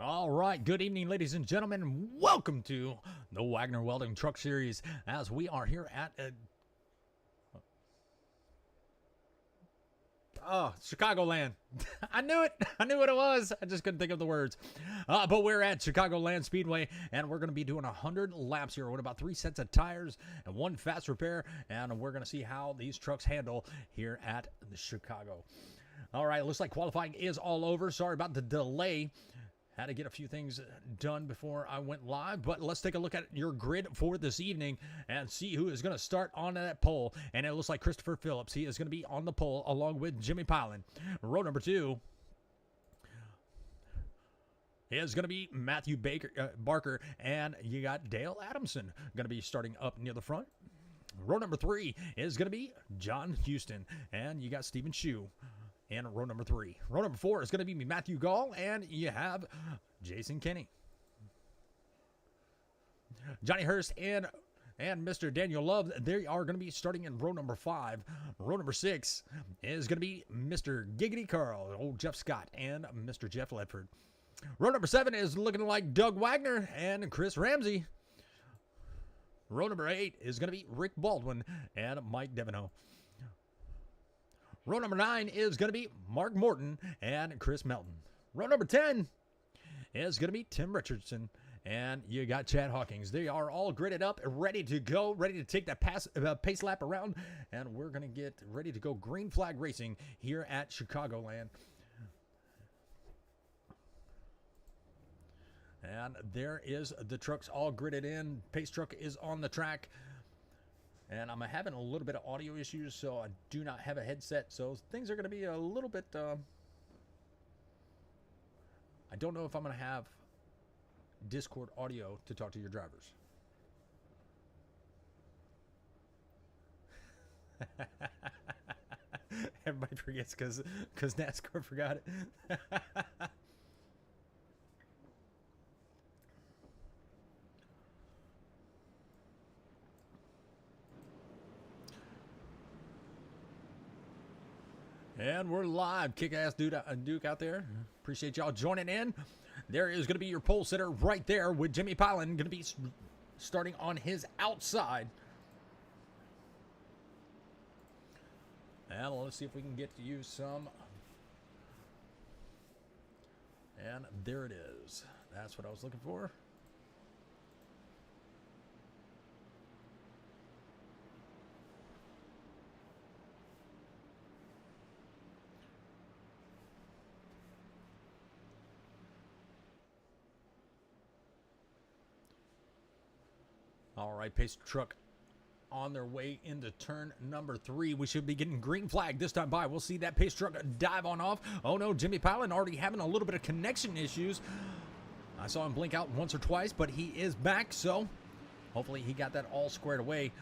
All right, good evening, ladies and gentlemen. Welcome to the Wagner Welding Truck Series as we are here at Chicagoland. I knew it. I knew what it was. I just couldn't think of the words. But we're at Chicagoland Speedway, and we're going to be doing 100 laps here with about 3 sets of tires and 1 fast repair, and we're going to see how these trucks handle here at the Chicago. All right, looks like qualifying is all over. Sorry about the delay. Had to get a few things done before I went live, but let's take a look at your grid for this evening and see who is going to start on that pole. And it looks like Christopher Phillips. He is going to be on the pole along with Jimmy Pilon. Row number 2 is going to be Matthew Barker, and you got Dale Adamson going to be starting up near the front. Row number 3 is going to be John Houston, and you got Stephen Shue in row number 3. Row number 4 is going to be Matthew Gall, and you have Jason Kenny. Johnny Hurst and Mr. Daniel Love, they are going to be starting in row number 5. Row number 6 is going to be Mr. Giggity Carl, old Jeff Scott, and Mr. Jeff Ledford. Row number 7 is looking like Doug Wagner and Chris Ramsey. Row number 8 is going to be Rick Baldwin and Mike Deveneaux. Row number 9 is going to be Mark Morton and Chris Melton. Row number 10 is going to be Tim Richardson, and you got Chad Hawkins. They are all gridded up, ready to go, ready to take that pace lap around, and we're going to get ready to go green flag racing here at Chicagoland. And there is the trucks all gridded in. Pace truck is on the track. And I'm having a little bit of audio issues, so I do not have a headset. So things are going to be a little bit... I don't know if I'm going to have Discord audio to talk to your drivers. Everybody forgets because NASCAR forgot it. And we're live. Kick-ass Duke out there. Appreciate y'all joining in. There is going to be your pole sitter right there with Jimmy Pilon. Going to be starting on his outside. And let's see if we can get to use some. And there it is. That's what I was looking for. All right, pace truck on their way into turn number 3. We should be getting green flag this time by. We'll see that pace truck dive on off. Oh no, Jimmy Pilon already having a little bit of connection issues. I saw him blink out once or twice, but he is back, so hopefully he got that all squared away.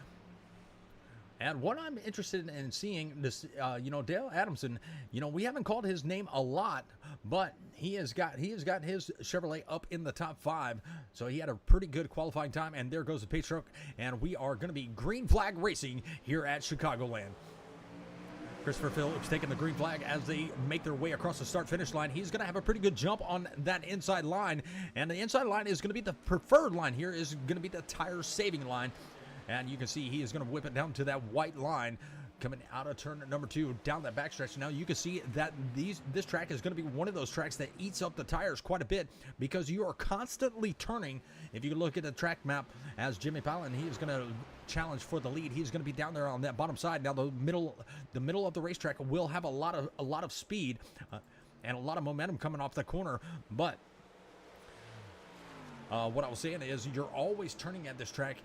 And what I'm interested in seeing this, Dale Adamson, we haven't called his name a lot, but he has got his Chevrolet up in the top 5. So he had a pretty good qualifying time. And there goes the pace truck. And we are going to be green flag racing here at Chicagoland. Christopher Phillips taking the green flag as they make their way across the start-finish line. He's going to have a pretty good jump on that inside line. And the inside line is going to be the preferred line here, is going to be the tire saving line. And you can see he is going to whip it down to that white line coming out of turn number 2 down that backstretch. Now you can see that this track is going to be one of those tracks that eats up the tires quite a bit because you are constantly turning. If you look at the track map, as Jimmy Pilon, he is going to challenge for the lead. He's going to be down there on that bottom side. Now the middle of the racetrack will have a lot of speed and a lot of momentum coming off the corner, but what I was saying is you're always turning at this track.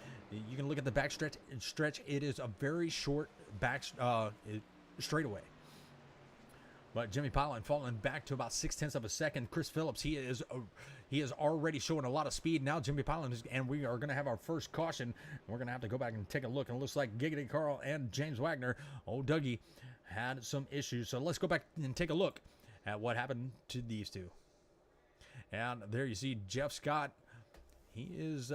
You can look at the back stretch. It is a very short back straightaway. But Jimmy Pilon falling back to about 0.6 of a second. Chris Phillips, he is already showing a lot of speed. Now Jimmy Pilon and we are going to have our first caution. We're going to have to go back and take a look. And it looks like Giggity Carl and James Wagner, old Dougie, had some issues. So let's go back and take a look at what happened to these two. And there you see Jeff Scott. He is,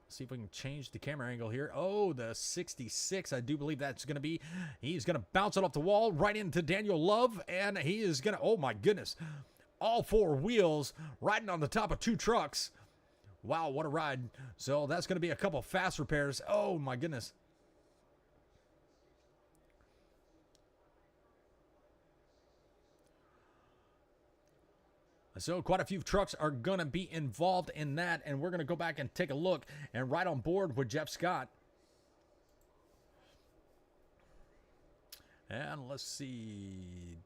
see if we can change the camera angle here. Oh, the 66, I do believe that's going to be. He's going to bounce it off the wall right into Daniel Love, and he is going to, oh my goodness. all four wheels riding on the top of two trucks. Wow, what a ride. So that's going to be a couple fast repairs. Oh, my goodness. So quite a few trucks are going to be involved in that, and we're going to go back and take a look and ride on board with Jeff Scott. And let's see.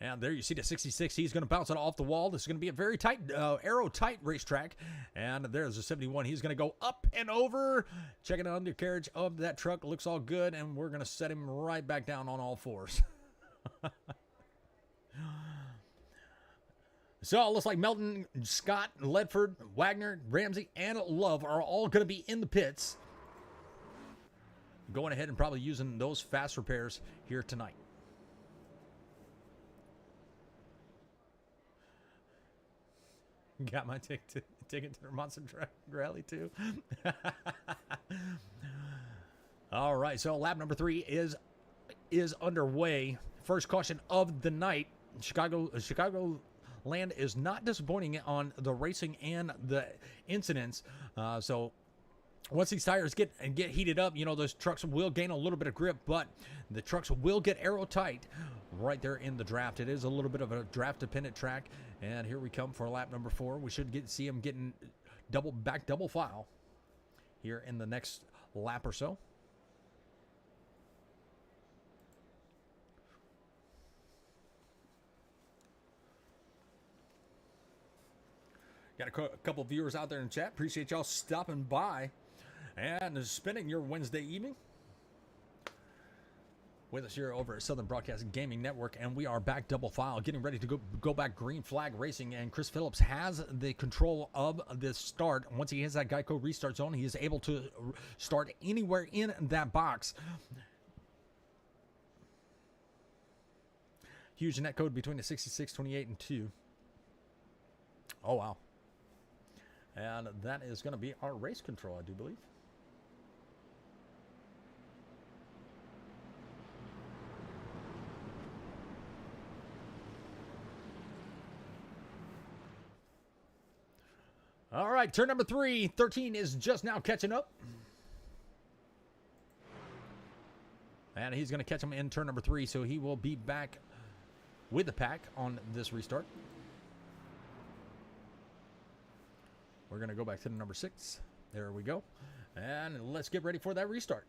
And there you see the 66. He's going to bounce it off the wall. This is going to be a very tight, aero-tight racetrack. And there's a 71. He's going to go up and over. Checking the undercarriage of that truck. Looks all good. And we're going to set him right back down on all fours. So it looks like Melton, Scott, Ledford, Wagner, Ramsey, and Love are all going to be in the pits. Going ahead and probably using those fast repairs here tonight. Got my ticket to the Monster Truck Rally too. All right, so lap number 3 is underway. First caution of the night. Chicagoland is not disappointing on the racing and the incidents. So once these tires get heated up, you know, those trucks will gain a little bit of grip, but the trucks will get aero tight right there in the draft. It is a little bit of a draft dependent track, and here we come for lap number 4. We should see them getting double file here in the next lap or so. Got a couple viewers out there in chat. Appreciate y'all stopping by and spending your Wednesday evening with us here over at Southern Broadcast Gaming Network. And we are back double file, getting ready to go back green flag racing. And Chris Phillips has the control of this start. Once he hits that Geico restart zone, he is able to start anywhere in that box. Huge net code between the 66, 28, and 2. Oh, wow. And that is going to be our race control, I do believe. All right, turn number 3. 13 is just now catching up. And he's going to catch him in turn number 3, so he will be back with the pack on this restart. We're going to go back to the number 6. There we go. And let's get ready for that restart.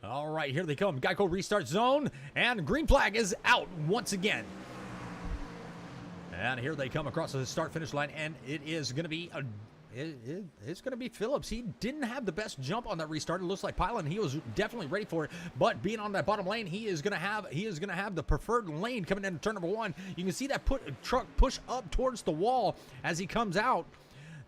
All right, here they come. Geico restart zone. And green flag is out once again. And here they come across the start-finish line. And it is going to be it's going to be Phillips. He didn't have the best jump on that restart. It looks like Pilot, he was definitely ready for it, but being on that bottom lane, he is going to have the preferred lane coming into turn number 1. You can see that truck push up towards the wall as he comes out.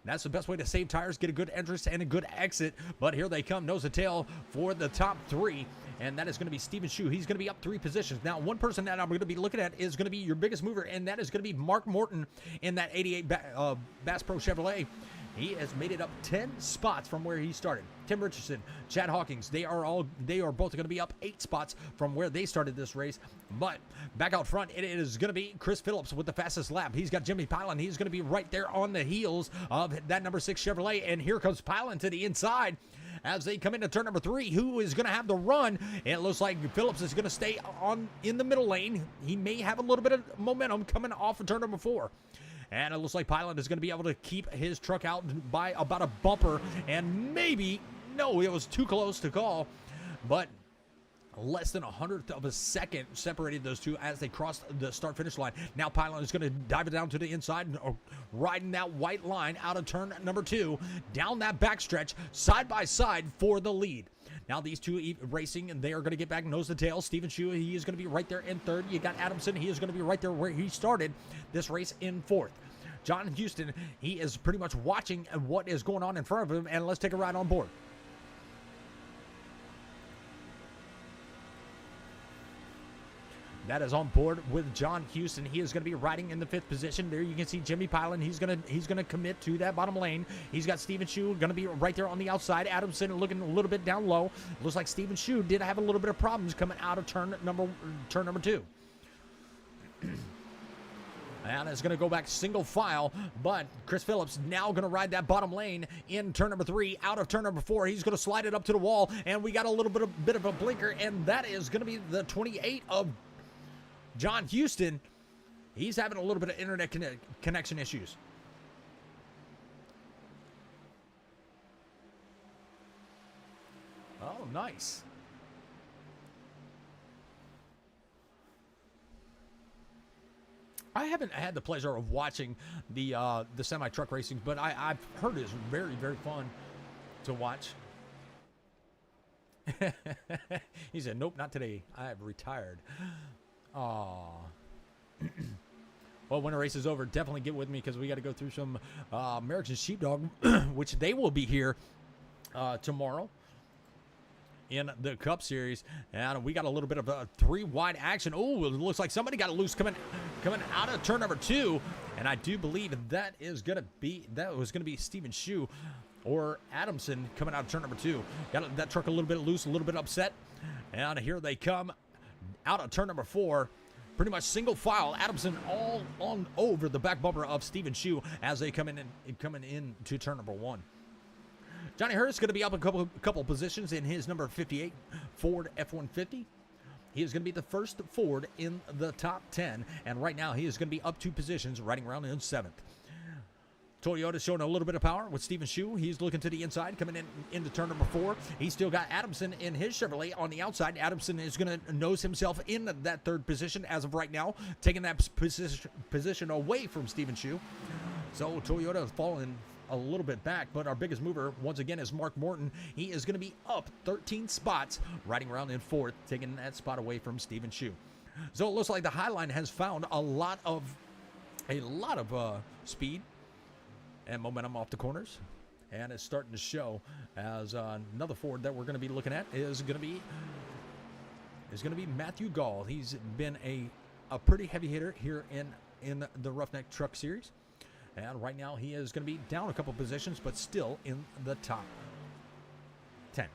That's the best way to save tires, get a good entrance and a good exit. But here they come, nose to tail for the top 3. And that is going to be Steven Shue. He's going to be up 3 positions. Now, one person that I'm going to be looking at is going to be your biggest mover, and that is going to be Mark Morton in that 88 Bass Pro Chevrolet. He has made it up 10 spots from where he started. Tim Richardson, Chad Hawkins, they are both going to be up 8 spots from where they started this race. But back out front, it is going to be Chris Phillips with the fastest lap. He's got Jimmy Pilon. He's going to be right there on the heels of that number 6 Chevrolet. And here comes Pilon to the inside as they come into turn number 3. Who is going to have the run? It looks like Phillips is going to stay in the middle lane. He may have a little bit of momentum coming off of turn number 4. And it looks like Pilot is going to be able to keep his truck out by about a bumper. And maybe, no, it was too close to call. But less than 100th of a second separated those two as they crossed the start-finish line. Now Pilot is going to dive it down to the inside, riding that white line out of turn number 2, down that backstretch, side by side for the lead. Now these two racing, and they are going to get back nose to tail. Steven Shue, he is going to be right there in 3rd. You got Adamson, he is going to be right there where he started this race in 4th. John Houston, he is pretty much watching what is going on in front of him, and let's take a ride on board. That is on board with John Houston. He is going to be riding in the 5th position. There you can see Jimmy Pilon. He's gonna commit to that bottom lane. He's got Steven Shu going to be right there on the outside. Adamson looking a little bit down low. Looks like Steven Shu did have a little bit of problems coming out of turn number 2. And it's going to go back single file, but Chris Phillips now going to ride that bottom lane in turn number 3, out of turn number 4. He's going to slide it up to the wall, and we got a little bit of a blinker, and that is going to be the 28 of John Houston. He's having a little bit of internet connection issues. Oh, nice. I haven't had the pleasure of watching the semi-truck racing, but I've heard it's very, very fun to watch. He said, nope, not today. I have retired. Aw. Well, when the race is over, definitely get with me because we got to go through some American Sheepdog, which they will be here tomorrow in the Cup Series, and we got a little bit of a 3-wide action. Oh, it looks like somebody got it loose coming out of turn number 2, and I do believe that was gonna be Steven Shu or Adamson coming out of turn number 2. Got that truck a little bit loose, a little bit upset, and here they come out of turn number 4. Pretty much single file. Adamson all on over the back bumper of Steven Shu as they coming in to turn number 1. Johnny Hurt's going to be up a couple positions in his number 58 Ford F-150. He is going to be the first Ford in the top 10, and right now he is going to be up 2 positions, riding around in 7th. Toyota showing a little bit of power with Steven Shu. He's looking to the inside, coming into turn number 4. He's still got Adamson in his Chevrolet on the outside. Adamson is going to nose himself in that 3rd position as of right now, taking that position away from Steven Shu. So Toyota is falling a little bit back, but our biggest mover once again is Mark Morton. He is going to be up 13 spots, riding around in 4th, taking that spot away from Steven Shu. So it looks like the Highline has found a lot of speed and momentum off the corners, and it's starting to show as another Ford that we're going to be looking at is going to be Matthew Gall. He's been a pretty heavy hitter here in the Ruff-Neck Truck Series. And right now he is going to be down a couple positions, but still in the top 10.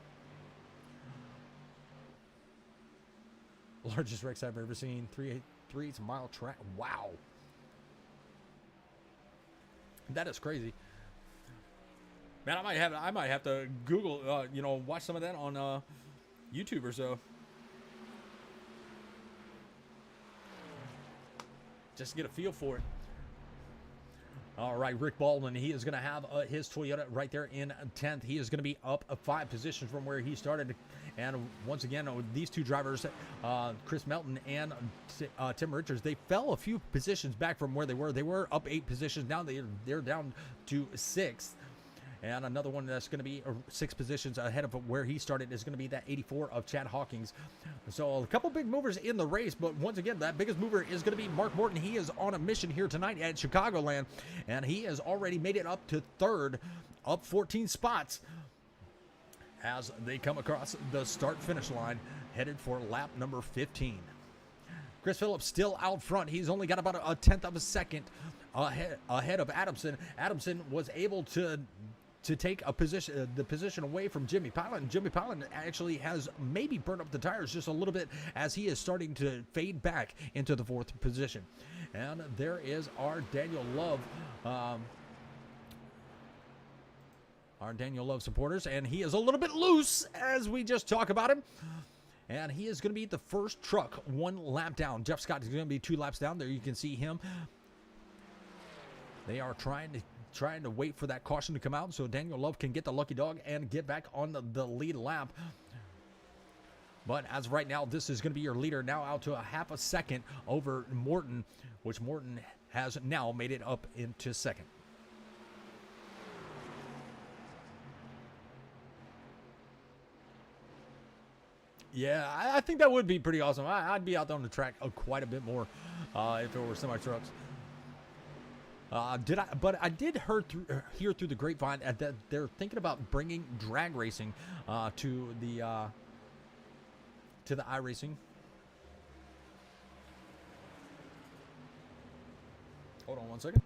Largest wrecks I've ever seen. 3/8 mile track. Wow. That is crazy. Man, I might have to Google, watch some of that on YouTube or so. Just to get a feel for it. All right, Rick Baldwin, he is going to have his Toyota right there in 10th. He is going to be up 5 positions from where he started. And once again, these 2 drivers, Chris Melton and Tim Richards, they fell a few positions back from where they were. They were up 8 positions. Now they're down to 6th. And another one that's going to be 6 positions ahead of where he started is going to be that 84 of Chad Hawkins. So a couple big movers in the race, but once again, that biggest mover is going to be Mark Morton. He is on a mission here tonight at Chicagoland, and he has already made it up to 3rd, up 14 spots as they come across the start-finish line, headed for lap number 15. Chris Phillips still out front. He's only got about a 10th of a second ahead of Adamson. Adamson was able to take the position away from Jimmy Pilon. Jimmy Pilon actually has maybe burned up the tires just a little bit as he is starting to fade back into the 4th position. And there is our Daniel Love, supporters, and he is a little bit loose as we just talk about him. And he is going to be the first truck 1 lap down. Jeff Scott is going to be 2 laps down. There you can see him. They are trying to wait for that caution to come out so Daniel Love can get the lucky dog and get back on the lead lap. But as of right now, this is going to be your leader now out to a half a second over Morton, which Morton has now made it up into 2nd. Yeah, I think that would be pretty awesome. I'd be out there on the track quite a bit more if it were semi-trucks. But I did hear through the grapevine that they're thinking about bringing drag racing to the iRacing. Hold on one second.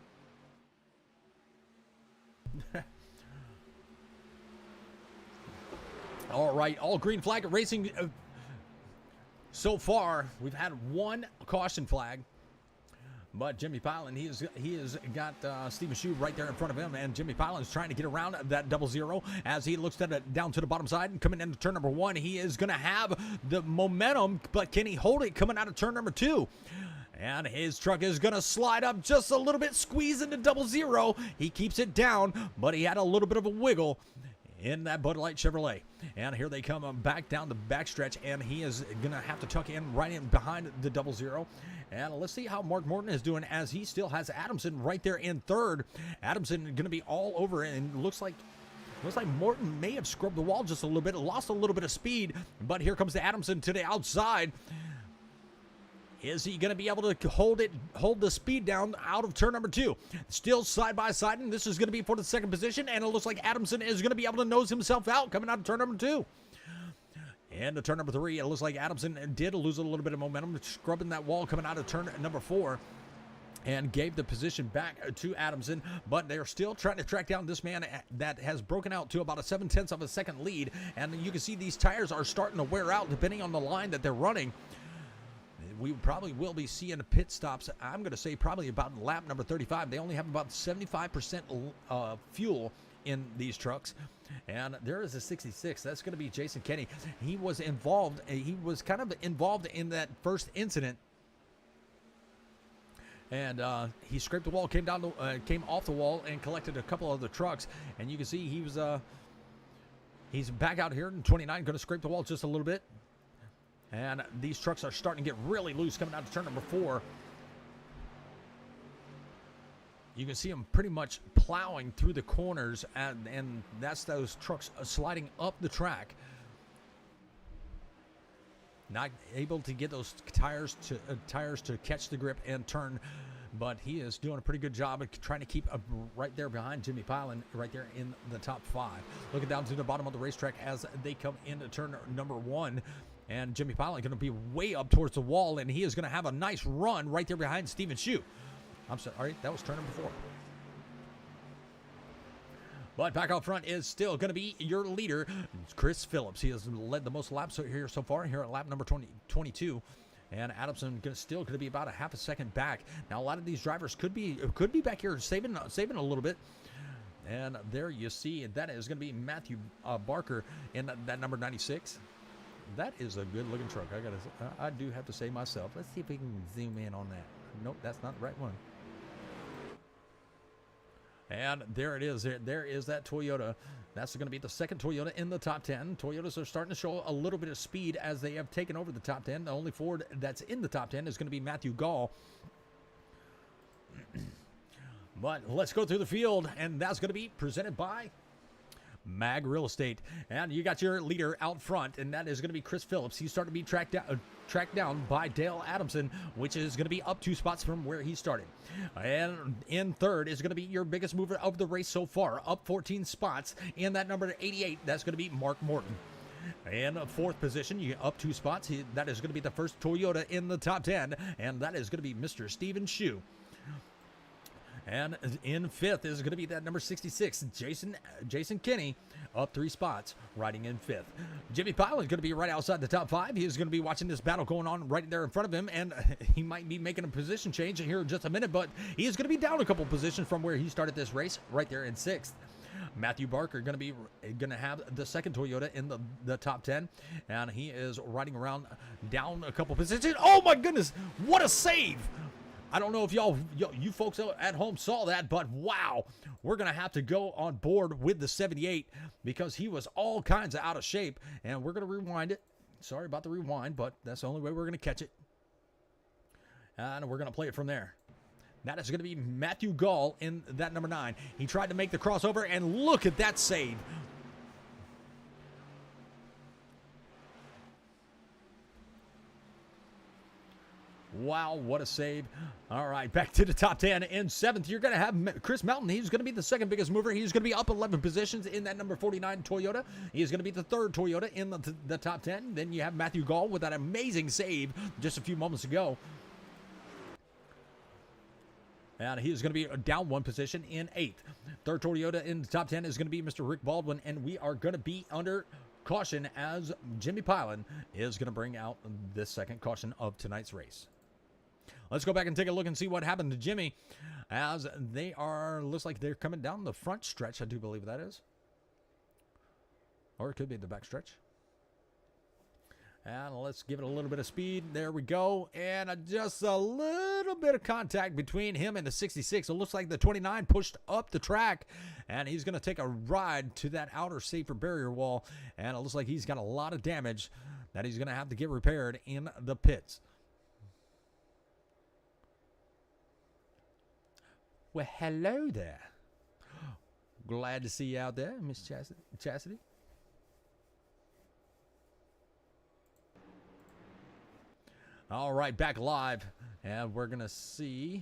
All right, all green flag racing. So far, we've had one caution flag. But Jimmy Pilot, he has got Steven Shue right there in front of him, and Jimmy Pilot is trying to get around that 00 as he looks at it down to the bottom side and coming into turn number 1. He is going to have the momentum, but can he hold it coming out of turn number 2? And his truck is going to slide up just a little bit, squeeze into 00. He keeps it down, but he had a little bit of a wiggle in that Bud Light Chevrolet. And here they come back down the backstretch, and he is going to have to tuck in right in behind the 00. And let's see how Mark Morton is doing, as he still has Adamson right there in third. Adamson going to be all over it, and looks like Morton may have scrubbed the wall just a little bit, lost a little bit of speed, but here comes the Adamson to the outside. Is he going to be able to hold the speed down out of turn number 2? Still side by side, and this is going to be for the second position, and it looks like Adamson is going to be able to nose himself out coming out of turn number 2. And to turn number 3, it looks like Adamson did lose a little bit of momentum, scrubbing that wall coming out of turn number 4, and gave the position back to Adamson. But they're still trying to track down this man that has broken out to about a 7/10 of a second lead. And you can see these tires are starting to wear out depending on the line that they're running. We probably will be seeing pit stops, I'm going to say probably about lap number 35. They only have about 75% fuel in these trucks. And there is a 66. That's going to be Jason Kenny. He was involved. He was kind of involved in that first incident. And he scraped the wall, came off the wall, and collected a couple of the trucks. And you can see he's back out here in 29, going to scrape the wall just a little bit. And these trucks are starting to get really loose coming out of turn number 4. You can see them pretty much plowing through the corners, and that's those trucks sliding up the track. Not able to get those tires to catch the grip and turn, but he is doing a pretty good job of trying to keep right there behind Jimmy Pilot, right there in the top 5. Looking down to the bottom of the racetrack as they come into turn number 1. And Jimmy Pilot going to be way up towards the wall, and he is going to have a nice run right there behind Steven Shue. I'm sorry, that was turn number 4. But back out front is still going to be your leader, Chris Phillips. He has led the most laps here so far, here at lap number 22. And Adamson still going to be about a half a second back. Now, a lot of these drivers could be back here saving a little bit. And there you see, that is going to be Matthew Barker in that number 96. That is a good-looking truck. I do have to say myself. Let's see if we can zoom in on that. Nope, that's not the right one. And there it is. There is that Toyota. That's going to be the second Toyota in the top 10. Toyotas are starting to show a little bit of speed as they have taken over the top 10. The only Ford that's in the top 10 is going to be Matthew Gall. But let's go through the field, and that's going to be presented by Mag Real Estate. And you got your leader out front, and that is going to be Chris Phillips. He's starting to be tracked down by Dale Adamson, which is going to be up 2 spots from where he started. And in third is going to be your biggest mover of the race so far, up 14 spots. In that number 88, that's going to be Mark Morton. In fourth position, you up 2 spots. That is going to be the first Toyota in the top 10, and that is going to be Mr. Steven Shue. And in fifth is going to be that number 66, Jason Kenny, up 3 spots, riding in fifth. Jimmy Pilot is going to be right outside the top 5. He is going to be watching this battle going on right there in front of him, and he might be making a position change here in just a minute, but he is going to be down a couple positions from where he started this race, right there in 6th. Matthew Barker going to have the second Toyota in the top 10, and he is riding around down a couple positions. Oh my goodness, what a save! I don't know if you folks at home saw that, but wow, we're going to have to go on board with the 78 because he was all kinds of out of shape, and we're going to rewind it. Sorry about the rewind, but that's the only way we're going to catch it. And we're going to play it from there. That is going to be Matthew Gall in that number 9. He tried to make the crossover, and look at that save. Wow, what a save. All right, back to the top 10. In 7th, you're going to have Chris Melton. He's going to be the second biggest mover. He's going to be up 11 positions in that number 49 Toyota. He is going to be the third Toyota in the top 10. Then you have Matthew Gall with that amazing save just a few moments ago. And he is going to be down one position in 8th. Third Toyota in the top 10 is going to be Mr. Rick Baldwin. And we are going to be under caution as Jimmy Pilon is going to bring out this second caution of tonight's race. Let's go back and take a look and see what happened to Jimmy as they are, looks like they're coming down the front stretch. I do believe that is. Or it could be the back stretch. And let's give it a little bit of speed. There we go. And just a little bit of contact between him and the 66. It looks like the 29 pushed up the track. And he's going to take a ride to that outer safer barrier wall. And it looks like he's got a lot of damage that he's going to have to get repaired in the pits. Well, hello there. Glad to see you out there, Miss Chastity. All right, back live, and we're going to see.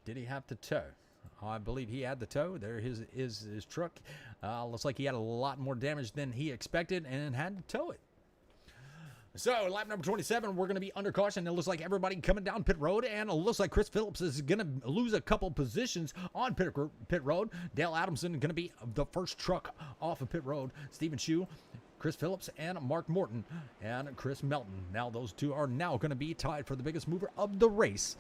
Did he have the tow? I believe he had the tow. There is his truck. Looks like he had a lot more damage than he expected and had to tow it. So, lap number 27, we're going to be under caution. It looks like everybody coming down pit road, and it looks like Chris Phillips is going to lose a couple positions on pit road. Dale Adamson going to be the first truck off of pit road. Stephen Shue, Chris Phillips, and Mark Morton, and Chris Melton. Now, those two are now going to be tied for the biggest mover of the race.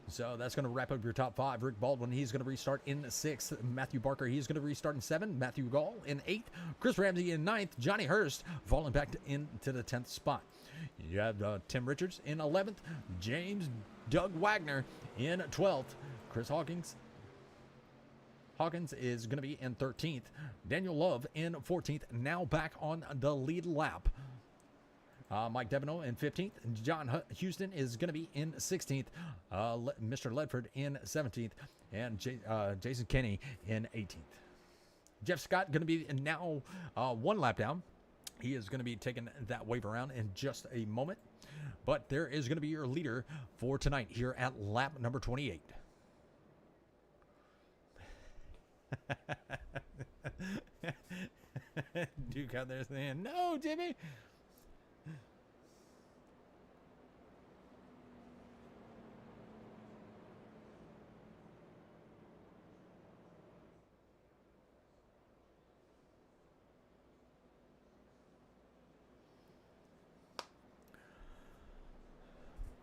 So that's going to wrap up your top 5. Rick Baldwin, he's going to restart in 6th. Matthew Barker, he's going to restart in 7th. Matthew Gall in 8th. Chris Ramsey in 9th. Johnny Hurst falling back into the 10th spot. You have Tim Richards in 11th. James Doug Wagner in 12th. Chris Hawkins is going to be in 13th. Daniel Love in 14th. Now back on the lead lap. Mike Devino in 15th. John Houston is going to be in 16th. Mr. Ledford in 17th. And Jason Kenny in 18th. Jeff Scott going to be now 1 lap down. He is going to be taking that wave around in just a moment. But there is going to be your leader for tonight here at lap number 28. Duke out there saying, "No, Jimmy."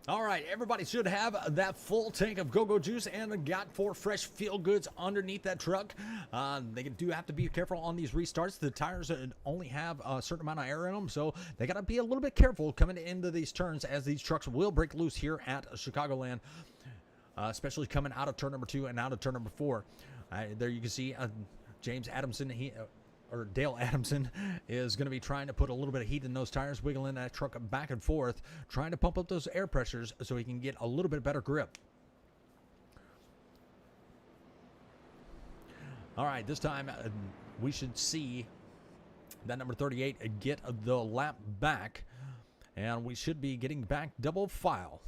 All right, everybody should have that full tank of go-go juice and got 4 fresh feel-goods underneath that truck. They do have to be careful on these restarts. The tires only have a certain amount of air in them, so they got to be a little bit careful coming into these turns as these trucks will break loose here at Chicagoland, especially coming out of turn number 2 and out of turn number 4. There you can see James Adamson, Dale Adamson is going to be trying to put a little bit of heat in those tires, wiggling that truck back and forth, trying to pump up those air pressures so he can get a little bit better grip. All right, this time we should see that number 38 get the lap back, and we should be getting back double file.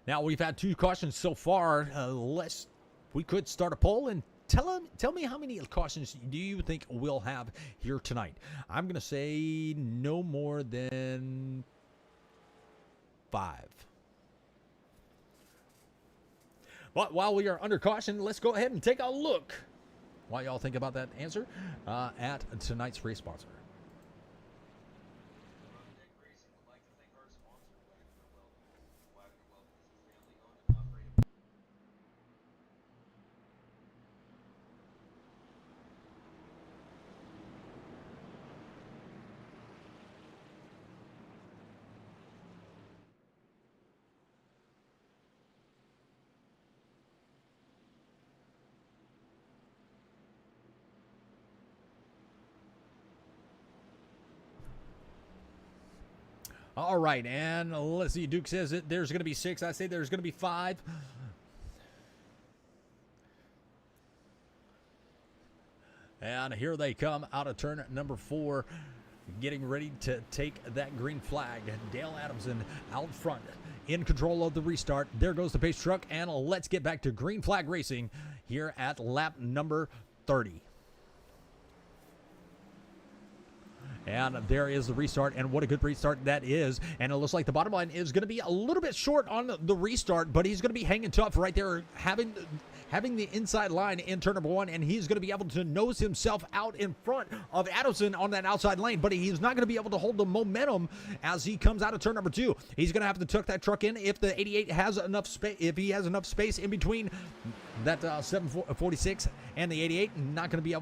Now, we've had 2 cautions so far. We could start a poll and tell me how many cautions do you think we'll have here tonight. I'm going to say no more than 5. But while we are under caution, let's go ahead and take a look, while y'all think about that answer, at tonight's race sponsor. All right, and let's see. Duke says that there's going to be 6. I say there's going to be 5. And here they come out of turn number 4, getting ready to take that green flag. Dale Adamson out front, in control of the restart. There goes the pace truck, and let's get back to green flag racing here at lap number 30. And there is the restart, and what a good restart that is. And it looks like the bottom line is going to be a little bit short on the restart, but he's going to be hanging tough right there, having the inside line in turn number 1, and he's going to be able to nose himself out in front of Adelson on that outside lane, but he's not going to be able to hold the momentum as he comes out of turn number 2. He's going to have to tuck that truck in if the 88 has enough space, if he has enough space in between that 746 and the 88. Not going to be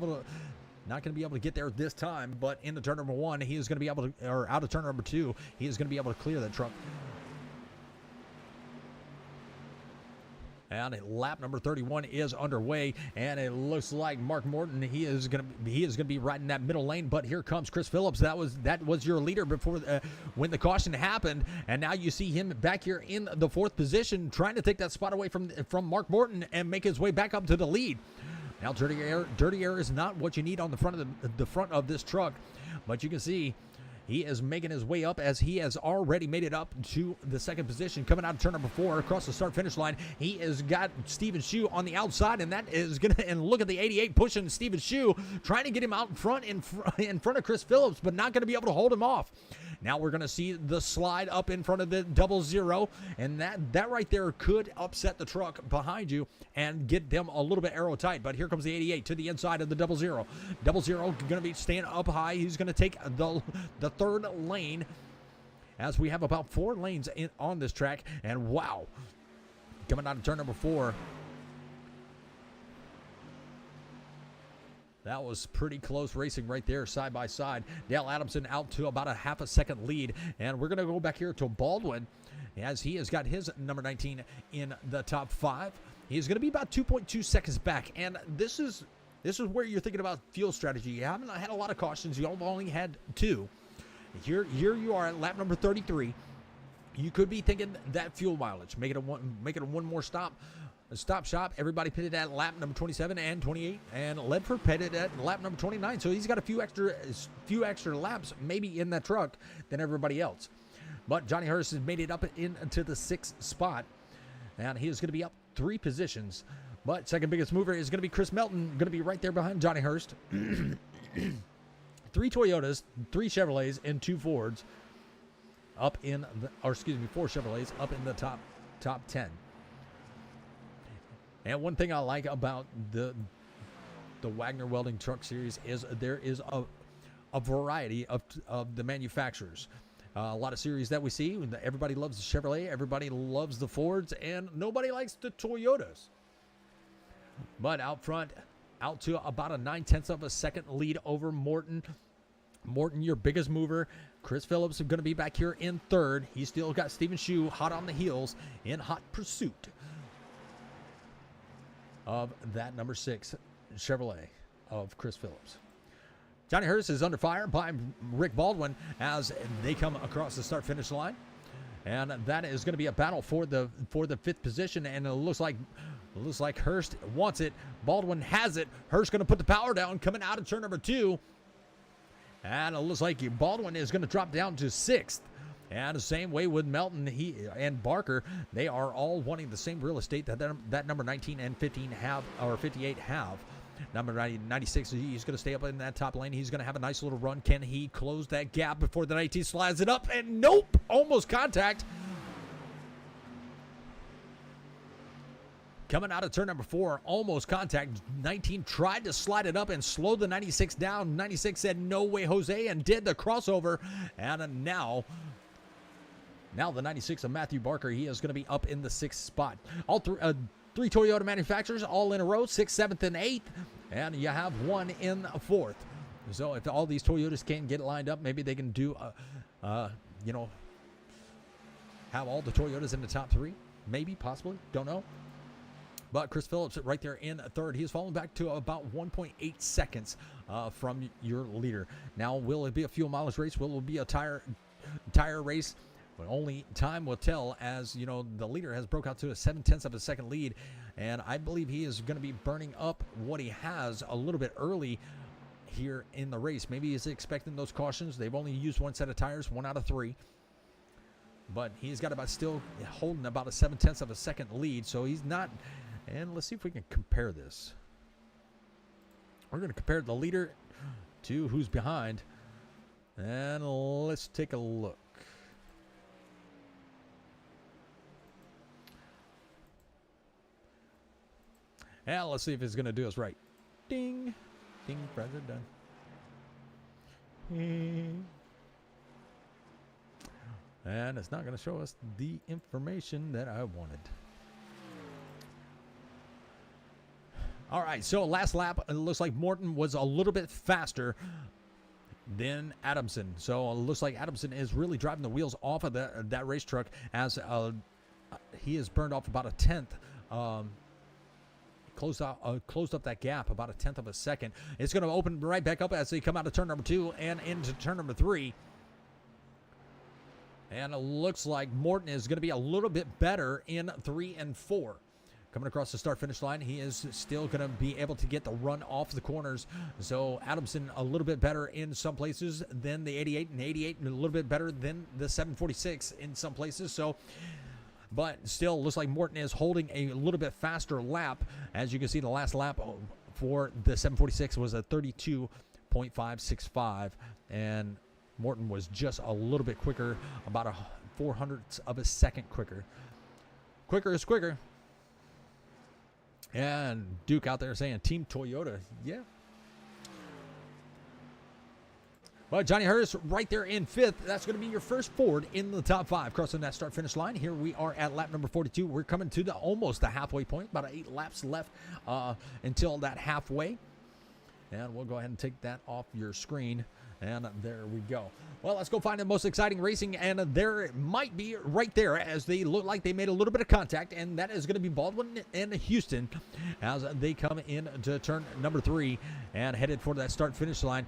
able to get there this time, but in the turn number 1, he is going to be able to, or out of turn number 2, he is going to be able to clear that truck. And lap number 31 is underway, and it looks like Mark Morton, he is going to be right in that middle lane. But here comes Chris Phillips. That was your leader before when the caution happened, and now you see him back here in the 4th position, trying to take that spot away from Mark Morton and make his way back up to the lead. Now, dirty air is not what you need on the front of this truck, but you can see he is making his way up as he has already made it up to the 2nd position. Coming out of turn number 4 across the start-finish line, he has got Steven Shue on the outside, and that is going to, and look at the 88 pushing Steven Shue, trying to get him out in front of Chris Phillips, but not going to be able to hold him off. Now we're going to see the slide up in front of the 00, and that right there could upset the truck behind you and get them a little bit arrow tight. But here comes the 88 to the inside of the 00. 00 going to be staying up high. He's going to take the 3rd lane, as we have about 4 lanes on this track. And wow, coming out of turn number 4. That was pretty close racing right there, side by side. Dale Adamson out to about a half a second lead. And we're going to go back here to Baldwin, as he has got his number 19 in the top 5. He's going to be about 2.2 seconds back. And this is where you're thinking about fuel strategy. You haven't had a lot of cautions. You've only had 2. Here you are at lap number 33. You could be thinking that fuel mileage. Make it a one more stop shop. Everybody pitted at lap number 27 and 28, and Ledford pitted at lap number 29. So he's got a few extra laps maybe in that truck than everybody else. But Johnny Hurst has made it up into the 6th spot, and he is going to be up 3 positions. But second biggest mover is going to be Chris Melton, going to be right there behind Johnny Hurst. 3 Toyotas, 3 Chevrolets, and 2 Fords up in the, or excuse me, 4 Chevrolets up in the top 10. And one thing I like about the Wagner Welding Truck Series is there is a variety of the manufacturers. A lot of series that we see, everybody loves the Chevrolet, everybody loves the Fords, and nobody likes the Toyotas. But out front, out to about a 9/10 of a second lead over Morton. Morton, your biggest mover. Chris Phillips is going to be back here in 3rd. He's still got Steven Shue hot on the heels in hot pursuit of that number 6 Chevrolet of Chris Phillips. Johnny Hurst is under fire by Rick Baldwin as they come across the start-finish line. And that is going to be a battle for the 5th position, and it looks like Hurst wants it. Baldwin has it. Hurst going to put the power down coming out of turn number 2. And it looks like Baldwin is going to drop down to 6th. And the same way with Melton and Barker, they are all wanting the same real estate that number 19 and 15 have, or 58 have. Number 96, he's going to stay up in that top lane. He's going to have a nice little run. Can he close that gap before the 19 slides it up? And nope, almost contact. Coming out of turn number 4, almost contact. 19 tried to slide it up and slow the 96 down. 96 said, no way, Jose, and did the crossover. And now the 96 of Matthew Barker, he is going to be up in the 6th spot. All 3 Toyota manufacturers all in a row, 6th, 7th, and 8th. And you have 1 in 4th. So if all these Toyotas can get lined up, maybe they can do, have all the Toyotas in the top 3. Maybe, possibly, don't know. But Chris Phillips right there in 3rd. He has fallen back to about 1.8 seconds from your leader. Now, will it be a fuel mileage race? Will it be a tire race? But only time will tell, as you know, the leader has broke out to a 7/10 of a second lead, and I believe he is going to be burning up what he has a little bit early here in the race. Maybe he's expecting those cautions. They've only used 1 set of tires, 1 out of 3. But he's got about still holding about a 7/10 of a second lead, so he's not. And let's see if we can compare this. We're going to compare the leader to who's behind. And let's take a look. And let's see if it's going to do us right. Ding. Ding, president. And it's not going to show us the information that I wanted. All right, so last lap, it looks like Morton was a little bit faster than Adamson. So it looks like Adamson is really driving the wheels off of that race truck as he has burned off about a tenth. Closed up that gap about a tenth of a second. It's going to open right back up as they come out of turn number 2 and into turn number 3. And it looks like Morton is going to be a little bit better in 3 and 4. Coming across the start-finish line, he is still going to be able to get the run off the corners. So Adamson a little bit better in some places than the 88, and 88 a little bit better than the 746 in some places. So, but still looks like Morton is holding a little bit faster lap. As you can see, the last lap for the 746 was a 32.565, and Morton was just a little bit quicker, about a 400th of a second quicker. Quicker is quicker. And Duke out there saying Team Toyota. Yeah. Well, Johnny Hurst right there in 5th. That's going to be your first Ford in the top 5. Crossing that start-finish line. Here we are at lap number 42. We're coming to almost the halfway point. About 8 laps left until that halfway. And we'll go ahead and take that off your screen. And there we go. Well, let's go find the most exciting racing. And there it might be right there as they look like they made a little bit of contact. And that is going to be Baldwin and Houston as they come into turn number 3 and headed for that start-finish line.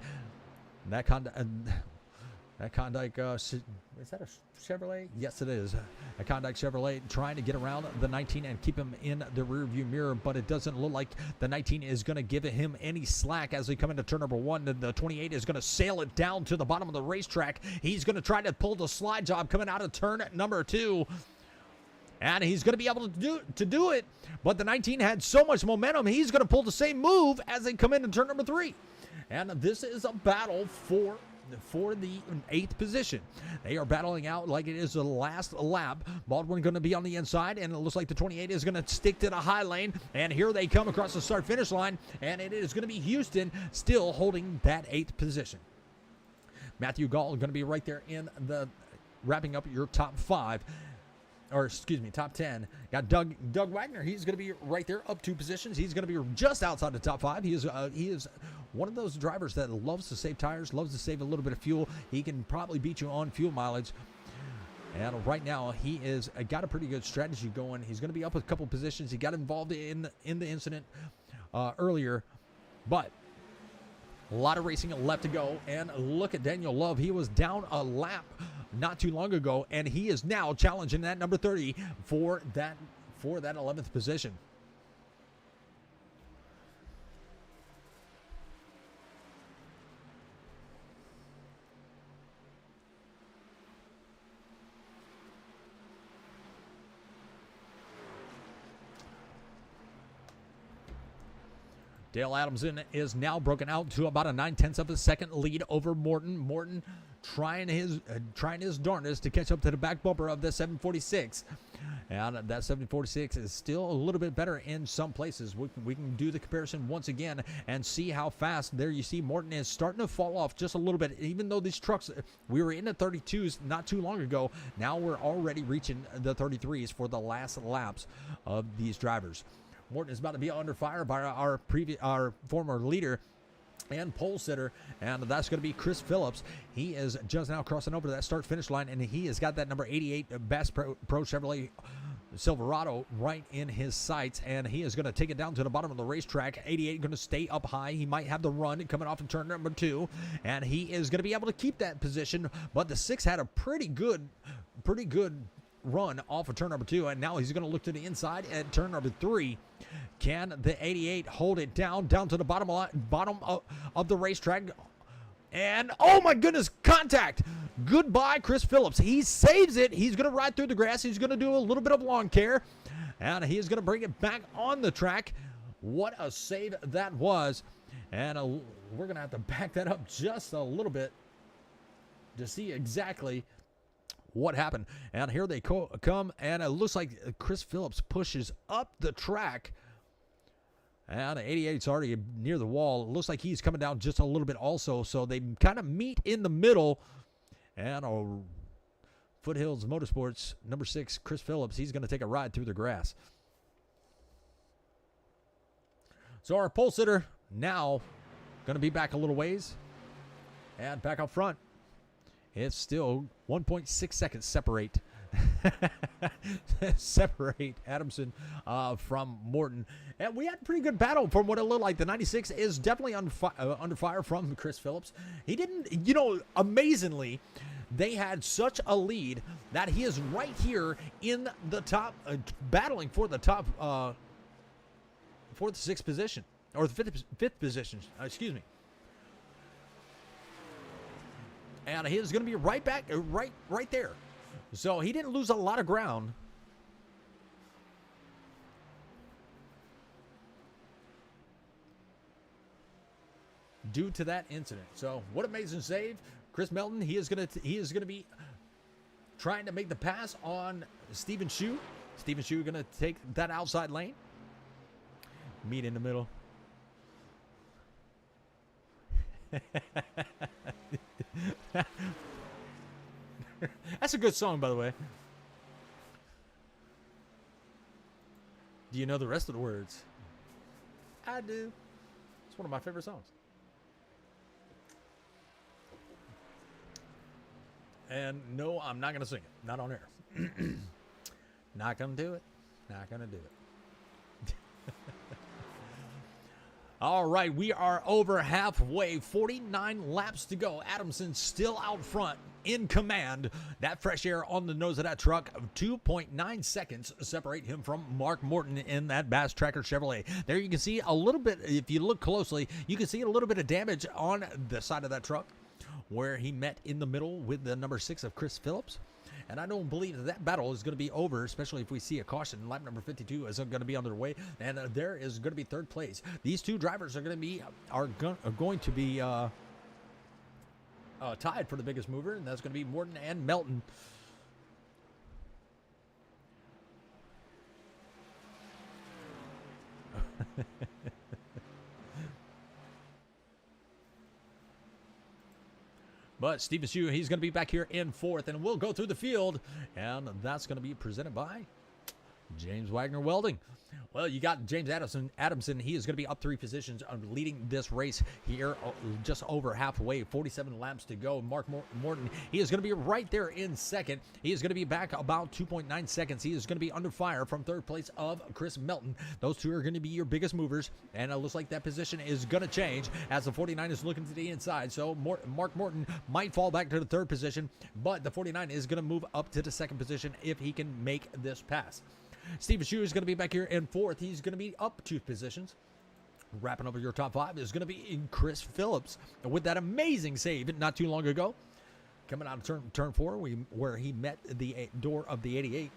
That Klondike, is that a Chevrolet? Yes, it is. A Klondike Chevrolet trying to get around the 19 and keep him in the rearview mirror, but it doesn't look like the 19 is going to give him any slack as they come into turn number 1. The 28 is going to sail it down to the bottom of the racetrack. He's going to try to pull the slide job coming out of turn number 2. And he's going to be able to do it, but the 19 had so much momentum, he's going to pull the same move as they come into turn number 3. And this is a battle for the 8th position. They are battling out like it is the last lap. Baldwin going to be on the inside, and it looks like the 28 is going to stick to the high lane. And here they come across the start-finish line, and it is going to be Houston still holding that 8th position. Matthew Gall going to be right there in the wrapping up your top 5. Or excuse me, top 10. Got Doug Wagner. He's going to be right there, up 2 positions. He's going to be just outside the top 5. He is one of those drivers that loves to save tires, loves to save a little bit of fuel. He can probably beat you on fuel mileage. And right now, he is got a pretty good strategy going. He's going to be up a couple positions. He got involved in the incident earlier, but a lot of racing left to go. And look at Daniel Love. He was down a lap not too long ago, and he is now challenging that number 30 for that 11th position. Dale Adamson is now broken out to about a 9/10 of a second lead over Morton. Morton trying his darndest to catch up to the back bumper of the 746. And that 746 is still a little bit better in some places. We can do the comparison once again and see how fast. There you see Morton is starting to fall off just a little bit. Even though these trucks, we were in the 32s not too long ago, now we're already reaching the 33s for the last laps of these drivers. Morton is about to be under fire by our former leader and pole sitter, and that's going to be Chris Phillips. He is just now crossing over that start-finish line, and he has got that number 88 Bass Pro Chevrolet Silverado right in his sights, and he is going to take it down to the bottom of the racetrack. 88 going to stay up high. He might have the run coming off in turn number 2, and he is going to be able to keep that position, but the 6 had a pretty good run off of turn number 2, and now he's going to look to the inside at turn number 3. Can the 88 hold it down to the bottom of the racetrack? And oh my goodness, contact! Goodbye, Chris Phillips. He saves it. He's going to ride through the grass. He's going to do a little bit of lawn care, and he is going to bring it back on the track. What a save that was! And we're going to have to back that up just a little bit. to see exactly what happened. And here they come, and it looks like Chris Phillips pushes up the track. And 88's already near the wall. It looks like he's coming down just a little bit also. So they kind of meet in the middle. And Foothills Motorsports, number 6, Chris Phillips, he's going to take a ride through the grass. So our pole sitter now going to be back a little ways. And back up front. It's still 1.6 seconds separate Adamson from Morton. And we had a pretty good battle from what it looked like. The 96 is definitely under fire from Chris Phillips. He didn't, amazingly, they had such a lead that he is right here in the top, battling for the top, for the 6th position, or the fifth position, excuse me. And he is going to be right back, right there. So he didn't lose a lot of ground. Due to that incident. So what amazing save. Chris Melton, he is going to be trying to make the pass on Stephen Shue. Stephen Shue going to take that outside lane. Meet in the middle. That's a good song, by the way. Do you know the rest of the words? I do. It's one of my favorite songs. And no, I'm not going to sing it. Not on air. Not going to do it. Not going to do it. All right, we are over halfway. 49 laps to go. Adamson still out front in command. That fresh air on the nose of that truck. 2.9 seconds separate him from Mark Morton in that Bass Tracker Chevrolet. There you can see a little bit, if you look closely, you can see a little bit of damage on the side of that truck where he met in the middle with the number 6 of Chris Phillips. And I don't believe that battle is going to be over, especially if we see a caution. Lap number 52 is going to be on their way, and there is going to be 3rd place. These two drivers are going to be tied for the biggest mover, and that's going to be Morton and Melton. But Stephen Shue, he's going to be back here in 4th, and we'll go through the field, and that's going to be presented by James Wagner Welding. Well, you got James Adamson. He is going to be up 3 positions, leading this race here just over halfway. 47 laps to go. Mark Morton, he is going to be right there in 2nd. He is going to be back about 2.9 seconds. He is going to be under fire from 3rd place of Chris Melton. Those two are going to be your biggest movers, and it looks like that position is going to change as the 49 is looking to the inside. So Mark Morton might fall back to the 3rd position, but the 49 is going to move up to the 2nd position if he can make this pass. Stephen Shue is going to be back here in 4th. He's going to be up 2 positions. Wrapping up your top 5 is going to be in Chris Phillips with that amazing save not too long ago. Coming out of turn 4, where he met the door of the 88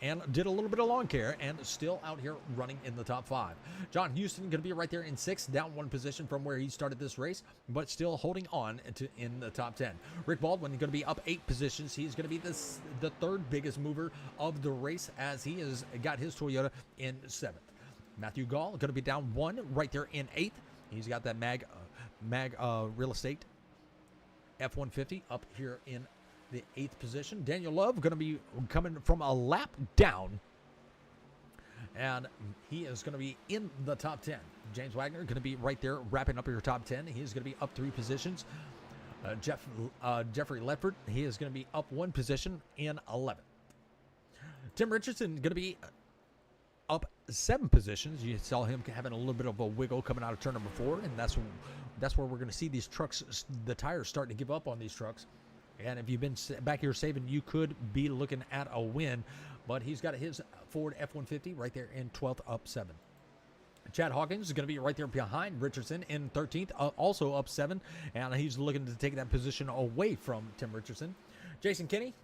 and did a little bit of lawn care and still out here running in the top 5. John Houston going to be right there in 6th, down 1 position from where he started this race, but still holding on in the top 10. Rick Baldwin going to be up 8 positions. He's going to be the 3rd biggest mover of the race as he has got his Toyota in 7th. Matthew Gall going to be down 1 right there in 8th. He's got that Mag Real Estate F-150 up here in the 8th position. Daniel Love going to be coming from a lap down, and he is going to be in the top 10. James Wagner going to be right there wrapping up your top 10. He's going to be up 3 positions. Jeffrey Ledford, he is going to be up 1 position in 11th. Tim Richardson going to be up 7 positions. You saw him having a little bit of a wiggle coming out of turn number 4, and that's where we're going to see these trucks, the tires starting to give up on these trucks. And if you've been back here saving, you could be looking at a win. But he's got his Ford F-150 right there in 12th, up 7. Chad Hawkins is going to be right there behind Richardson in 13th, also up 7. And he's looking to take that position away from Tim Richardson. Jason Kinney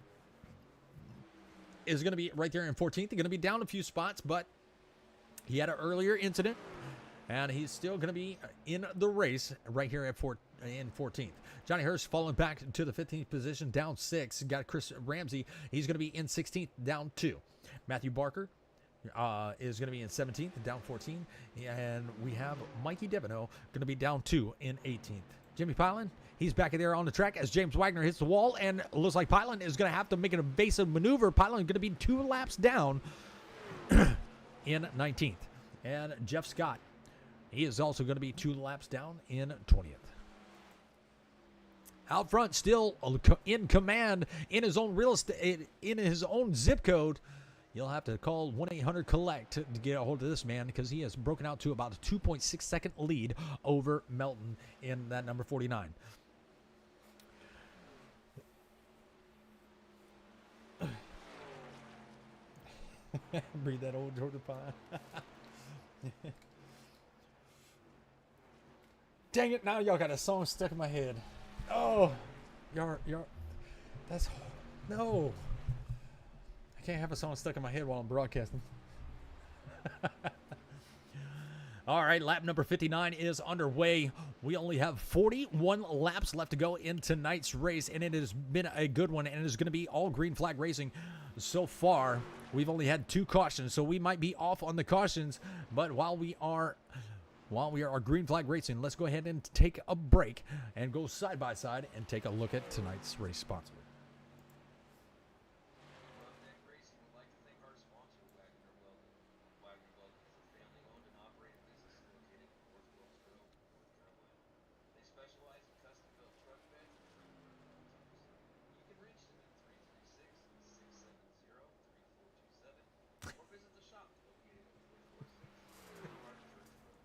is going to be right there in 14th. He's going to be down a few spots, but he had an earlier incident. And he's still going to be in the race right here at in 14th. Johnny Hurst falling back to the 15th position, down 6. Got Chris Ramsey. He's going to be in 16th, down 2. Matthew Barker is going to be in 17th, down 14. And we have Mikey Devino going to be down 2 in 18th. Jimmy Pilon, he's back there on the track as James Wagner hits the wall, and looks like Pilon is going to have to make an evasive maneuver. Pilon going to be 2 laps down in 19th. And Jeff Scott, he is also going to be 2 laps down in 20th. Out front, still in command in his own real estate, in his own zip code. You'll have to call 1-800-COLLECT to get a hold of this man, because he has broken out to about a 2.6 second lead over Melton in that number 49. Breathe that old Georgia pine. Dang it, now y'all got a song stuck in my head. Oh, that's, no. I can't have a song stuck in my head while I'm broadcasting. All right, lap number 59 is underway. We only have 41 laps left to go in tonight's race, and it has been a good one, and it is going to be all green flag racing so far. We've only had 2 cautions, so we might be off on the cautions, but while we are green flag racing, let's go ahead and take a break and go side by side and take a look at tonight's race sponsor. Ruff-Neck Racing would like to thank our sponsor, Wagner Welding. Wagner Welding is a family-owned and operated business located in North Wilkesboro, North Carolina. They specialize in custom-built truck beds and truck prototypes. You can reach them at 336-670-3427 or visit the shop located at 446 Martin Church Road.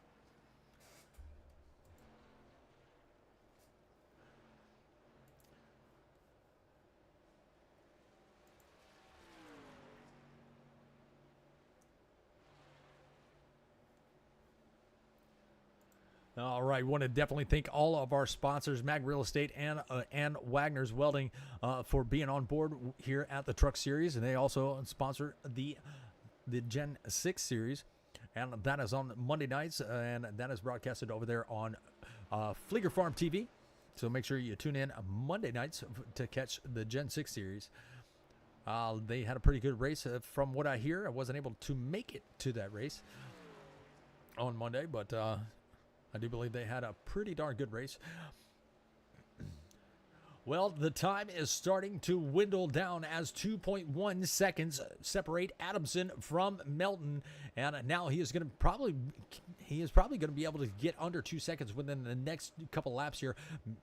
All right, want to definitely thank all of our sponsors, Mag Real Estate and Wagner's Welding, for being on board here at the Truck Series, and they also sponsor the Gen 6 Series, and that is on Monday nights, and that is broadcasted over there on Flieger Farm TV. So make sure you tune in Monday nights to catch the Gen 6 Series. They had a pretty good race, from what I hear. I wasn't able to make it to that race on Monday, but I do believe they had a pretty darn good race. Well, the time is starting to dwindle down as 2.1 seconds separate Adamson from Melton, and now he is probably going to be able to get under 2 seconds within the next couple laps here.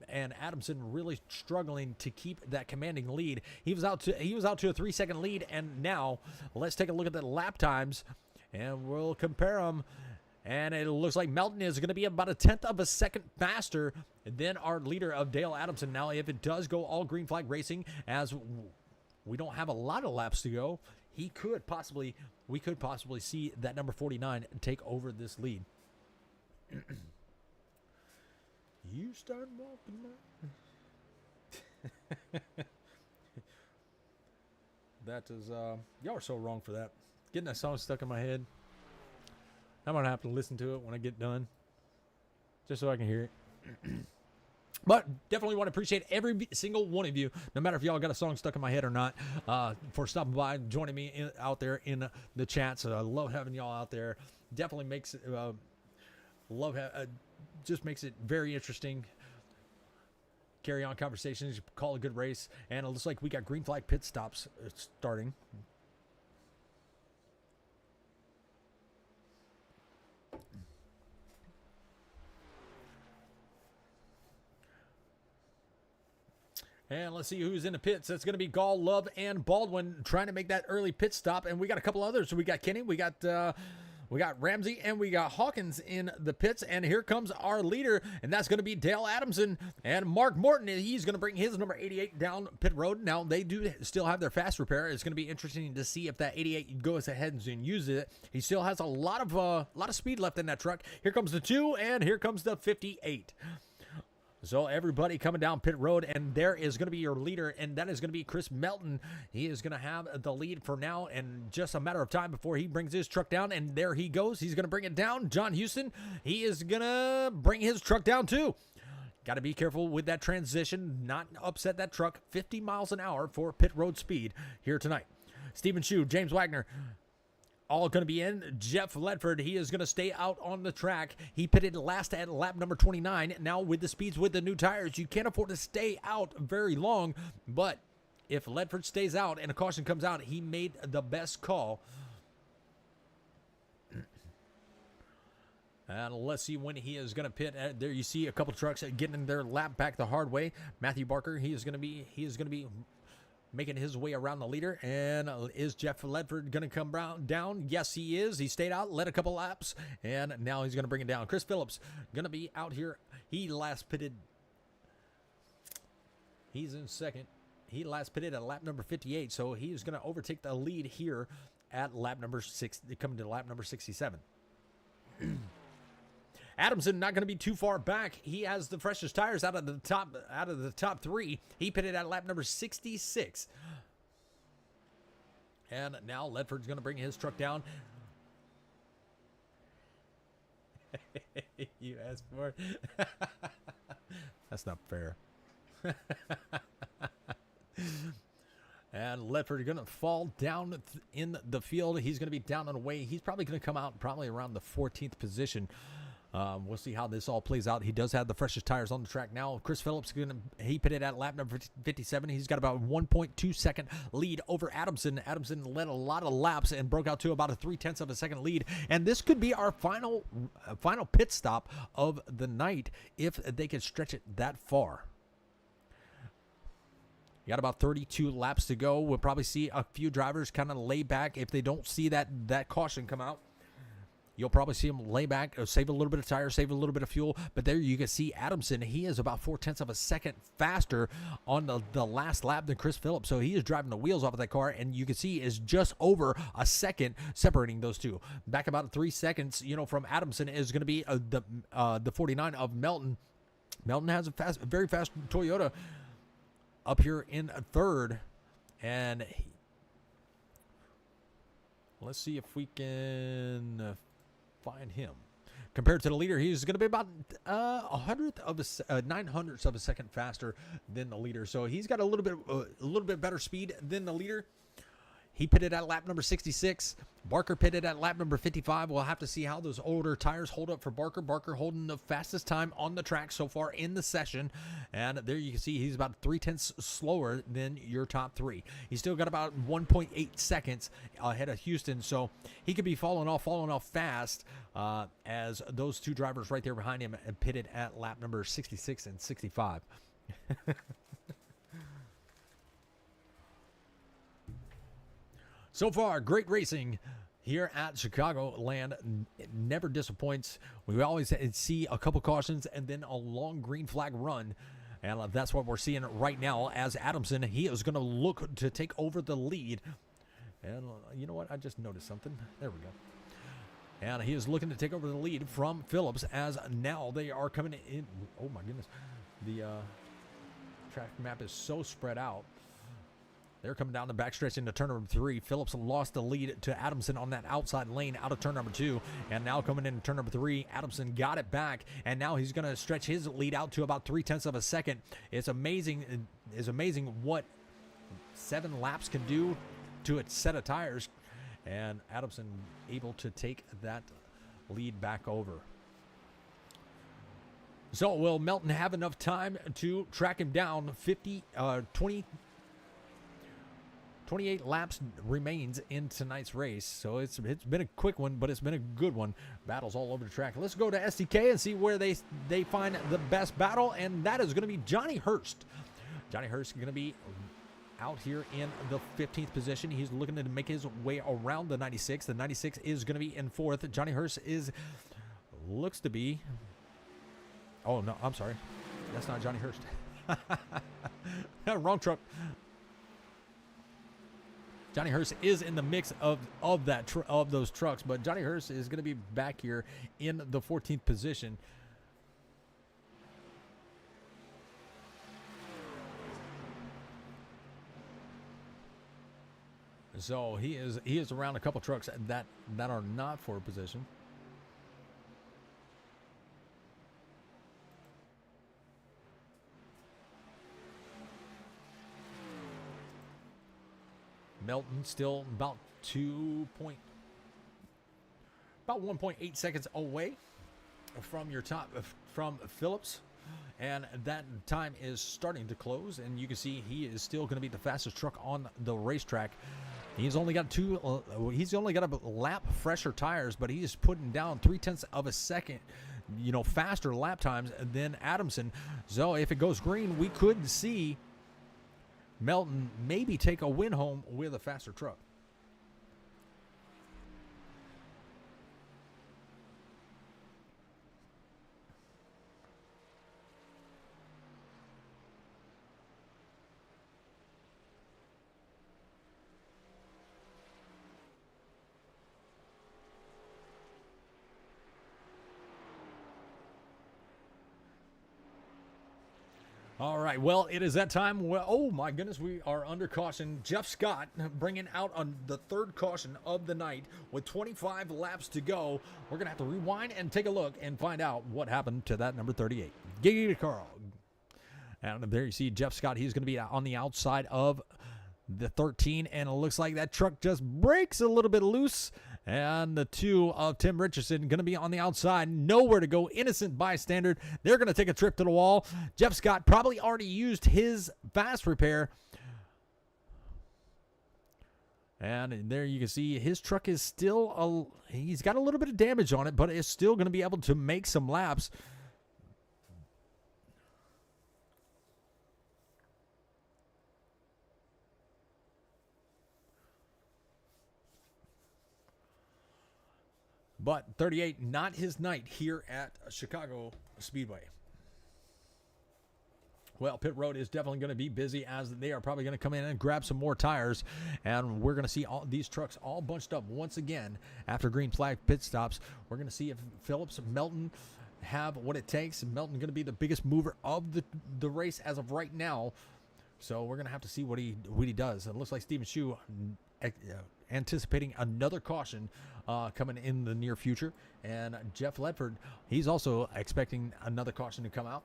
And Adamson really struggling to keep that commanding lead. He was out to a 3-second lead, and now let's take a look at the lap times, and we'll compare them. And it looks like Melton is going to be about a 1/10 of a second faster than our leader of Dale Adamson. Now, if it does go all green flag racing, as we don't have a lot of laps to go, we could possibly see that number 49 take over this lead. You start walking my... That is, y'all are so wrong for that. Getting that song stuck in my head. I'm going to have to listen to it when I get done, just so I can hear it. But definitely want to appreciate every single one of you, no matter if y'all got a song stuck in my head or not, for stopping by and joining me out there in the chat. So I love having y'all out there. Definitely makes it, just makes it very interesting. Carry on conversations, call a good race. And it looks like we got green flag pit stops starting. And let's see who's in the pits. That's going to be Gall, Love, and Baldwin trying to make that early pit stop. And we got a couple others. So we got Kenny, we got Ramsey, and we got Hawkins in the pits. And here comes our leader, and that's going to be Dale Adamson. And Mark Morton, he's going to bring his number 88 down pit road. Now, they do still have their fast repair. It's going to be interesting to see if that 88 goes ahead and uses it. He still has a lot of speed left in that truck. Here comes the 2, and here comes the 58. So everybody coming down pit road, and there is going to be your leader, and that is going to be Chris Melton. He is going to have the lead for now, and just a matter of time before he brings his truck down, and there he goes. He's going to bring it down. John Houston, he is going to bring his truck down too. Got to be careful with that transition, not upset that truck. 50 miles an hour for pit road speed here tonight. Stephen Shue, James Wagner, all going to be in. Jeff Ledford, he is going to stay out on the track. He pitted last at lap number 29. Now with the speeds with the new tires, you can't afford to stay out very long. But if Ledford stays out and a caution comes out, he made the best call. And let's see when he is going to pit. There you see a couple trucks getting their lap back the hard way. Matthew Barker, he is going to be making his way around the leader. And is Jeff Ledford going to come down? Yes, he is. He stayed out, led a couple laps, and now he's going to bring it down. Chris Phillips going to be out here. He last pitted. He's in second. He last pitted at lap number 58, so he is going to overtake the lead here at lap number 6, coming to lap number 67. Adamson not going to be too far back. He has the freshest tires out of the top 3. He pitted at lap number 66. And now Ledford's going to bring his truck down. You asked for it. That's not fair. And Ledford going to fall down in the field. He's going to be down and away. He's probably going to come out probably around the 14th position. We'll see how this all plays out. He does have the freshest tires on the track now. Chris Phillips, he pitted at lap number 57. He's got about 1.2 second lead over Adamson. Adamson led a lot of laps and broke out to about a 0.3 of a second lead. And this could be our final pit stop of the night if they can stretch it that far. You got about 32 laps to go. We'll probably see a few drivers kind of lay back if they don't see that caution come out. You'll probably see him lay back, save a little bit of tire, save a little bit of fuel. But there you can see Adamson. He is about 0.4 of a second faster on the last lap than Chris Phillips. So he is driving the wheels off of that car, and you can see is just over a second separating those two. Back about 3 seconds, from Adamson is going to be the 49 of Melton. Melton has a very fast Toyota up here in third, and let's see if we can find him. Compared to the leader, he's going to be about 900ths of a second faster than the leader. So he's got a little bit better speed than the leader. He pitted at lap number 66. Barker pitted at lap number 55. We'll have to see how those older tires hold up for Barker. Barker holding the fastest time on the track so far in the session. And there you can see he's about 0.3 slower than your top 3. He's still got about 1.8 seconds ahead of Houston. So he could be falling off fast as those two drivers right there behind him pitted at lap number 66 and 65. So far, great racing here at Chicagoland. It never disappoints. We always see a couple cautions and then a long green flag run. And that's what we're seeing right now as Adamson, he is going to look to take over the lead. And you know what? I just noticed something. There we go. And he is looking to take over the lead from Phillips as now they are coming in. Oh, my goodness. The track map is so spread out. They're coming down the backstretch into turn number 3. Phillips lost the lead to Adamson on that outside lane out of turn number 2. And now coming into turn number 3, Adamson got it back. And now he's going to stretch his lead out to about 0.3 of a second. It's amazing what 7 laps can do to a set of tires. And Adamson able to take that lead back over. So will Melton have enough time to track him down? 28 laps remains in tonight's race. So it's been a quick one, but it's been a good one. Battles all over the track. Let's go to SDK and see where they find the best battle, and that is going to be Johnny Hurst. Johnny Hurst is going to be out here in the 15th position. He's looking to make his way around the 96. The 96 is going to be in 4th. Johnny Hurst looks to be... Oh, no, I'm sorry. That's not Johnny Hurst. Wrong truck. Johnny Hurst is in the mix of those trucks, but Johnny Hurst is going to be back here in the 14th position. So he is around a couple trucks that are not for position. Melton still about 1.8 seconds away from your top from Phillips, and that time is starting to close, and you can see he is still going to be the fastest truck on the racetrack. He's only got a lap fresher tires, but he is putting down 0.3 of a second, faster lap times than Adamson. So if it goes green, we could see Melton maybe take a win home with a faster truck. All right, well, it is that time. Well, oh, my goodness, we are under caution. Jeff Scott bringing out on the third caution of the night with 25 laps to go. We're going to have to rewind and take a look and find out what happened to that number 38. Giggity Carl. And there you see Jeff Scott. He's going to be on the outside of the 13, and it looks like that truck just breaks a little bit loose. And the 2 of Tim Richardson going to be on the outside. Nowhere to go. Innocent bystander. They're going to take a trip to the wall. Jeff Scott probably already used his fast repair. And there you can see his truck is still, he's got a little bit of damage on it, but it's still going to be able to make some laps. But 38, not his night here at Chicago Speedway. Well, pit road is definitely going to be busy, as they are probably going to come in and grab some more tires. And we're going to see all these trucks all bunched up once again after green flag pit stops. We're going to see if Phillips, Melton have what it takes. Melton going to be the biggest mover of the race as of right now. So we're going to have to see what he does. It looks like Stephen Shue anticipating another caution coming in the near future. And Jeff Ledford, he's also expecting another caution to come out.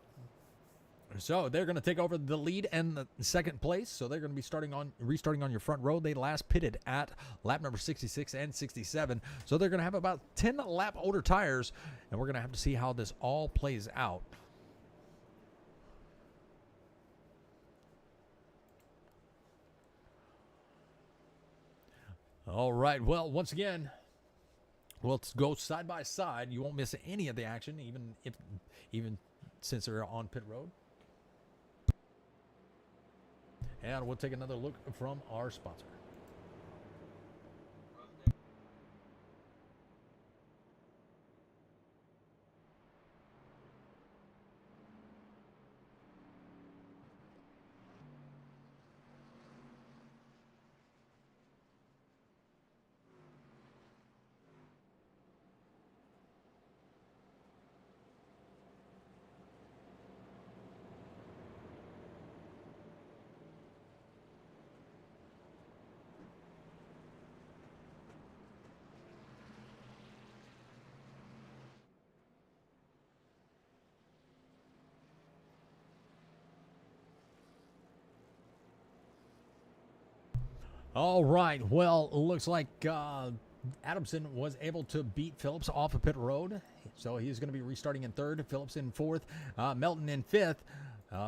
So they're going to take over the lead and the second place. So they're going to be restarting on your front row. They last pitted at lap number 66 and 67. So they're going to have about 10 lap older tires, and we're going to have to see how this all plays out. All right. Well, once again, let's go side by side. You won't miss any of the action, even since they're on pit road. And we'll take another look from our sponsor. Ruff-Neck. All right. Well, it looks like Adamson was able to beat Phillips off of pit road. So he's going to be restarting in third. Phillips in fourth. Melton in fifth.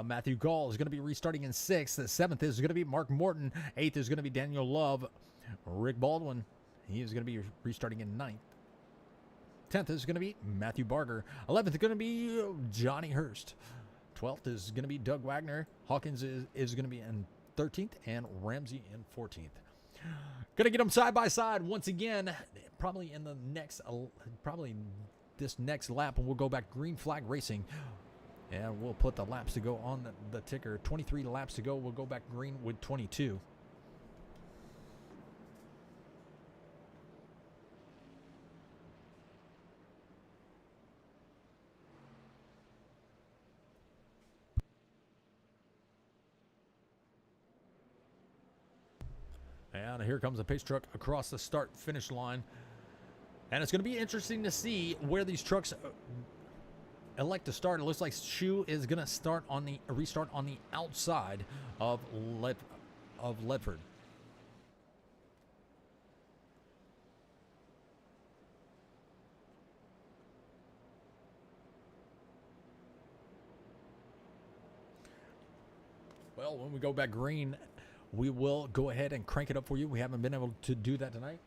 Matthew Gall is going to be restarting in sixth. The seventh is going to be Mark Morton. Eighth is going to be Daniel Love. Rick Baldwin, he is going to be restarting in ninth. 10th is going to be Matthew Barger. 11th is going to be Johnny Hurst. 12th is going to be Doug Wagner. Hawkins is going to be in 13th, and Ramsey in 14th. Gonna get them side by side once again. Probably in the next, this next lap, and we'll go back green flag racing, and we'll put the laps to go on the ticker. 23 laps to go. We'll go back green with 22. And here comes a pace truck across the start-finish line. And it's going to be interesting to see where these trucks elect to start. It looks like Shue is going to restart on the outside of Ledford. Well, when we go back green, we will go ahead and crank it up for you. We haven't been able to do that tonight.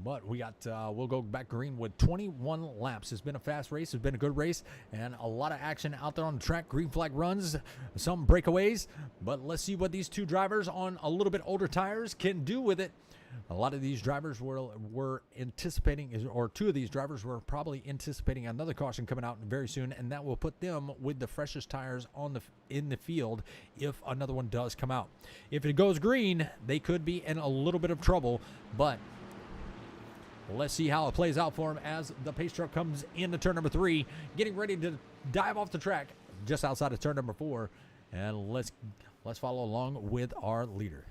But we got, we'll go back green with 21 laps. It's been a fast race. It's been a good race and a lot of action out there on the track. Green flag runs, some breakaways. But let's see what these two drivers on a little bit older tires can do with it. A lot of these drivers were anticipating, or two of these drivers were probably anticipating another caution coming out very soon, and that will put them with the freshest tires in the field if another one does come out. If it goes green, they could be in a little bit of trouble, but let's see how it plays out for him as the pace truck comes into turn number 3, getting ready to dive off the track just outside of turn number 4, and let's follow along with our leader.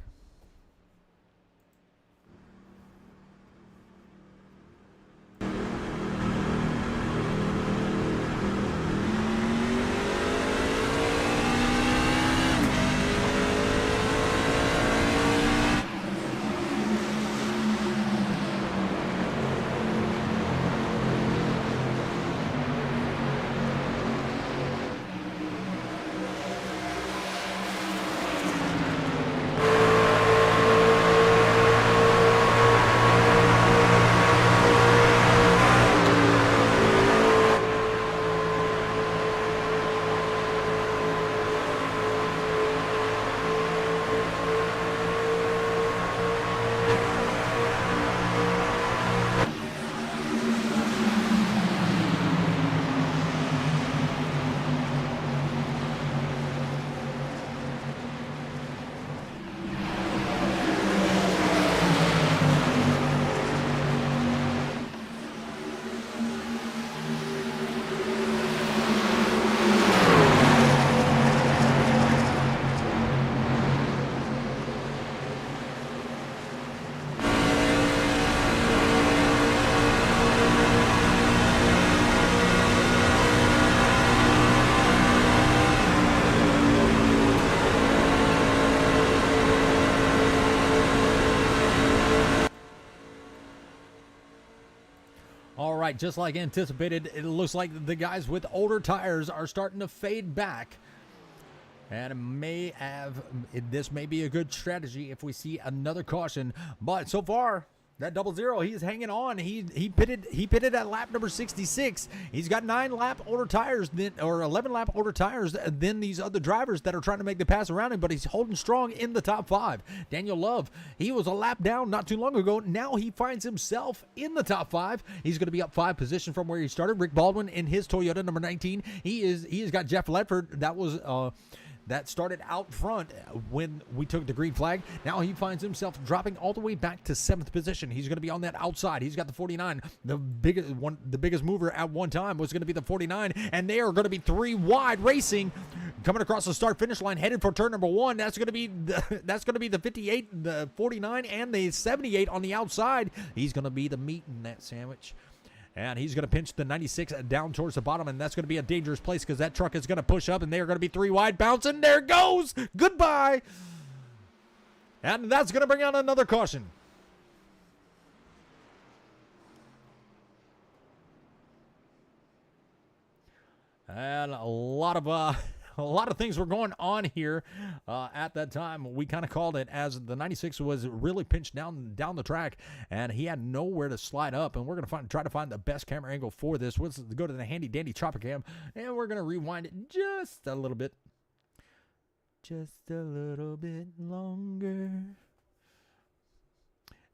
All right, just like anticipated, it looks like the guys with older tires are starting to fade back. And this may be a good strategy if we see another caution. But so far, that 00, he's hanging on. He pitted at lap number 66. He's got 11 lap older tires than these other drivers that are trying to make the pass around him, but he's holding strong in the top 5. Daniel Love, he was a lap down not too long ago. Now he finds himself in the top 5. He's going to be up 5 positions from where he started. Rick Baldwin in his Toyota number 19. He has got Jeff Ledford. That started out front when we took the green flag. Now he finds himself dropping all the way back to 7th position. He's going to be on that outside. He's got the 49. The biggest mover at one time was going to be the 49, and they are going to be 3 wide racing, coming across the start-finish line, headed for turn number 1. That's going to be the 58, the 49, and the 78 on the outside. He's going to be the meat in that sandwich. And he's going to pinch the 96 down towards the bottom, and that's going to be a dangerous place because that truck is going to push up, and they are going to be 3 wide bouncing. There it goes. Goodbye. And that's going to bring out another caution. And a lot of things were going on here at that time. We kind of called it as the 96 was really pinched down the track, and he had nowhere to slide up. And we're going to try to find the best camera angle for this. Let's go to the handy dandy chopper cam, and we're going to rewind it just a little bit. Just a little bit longer.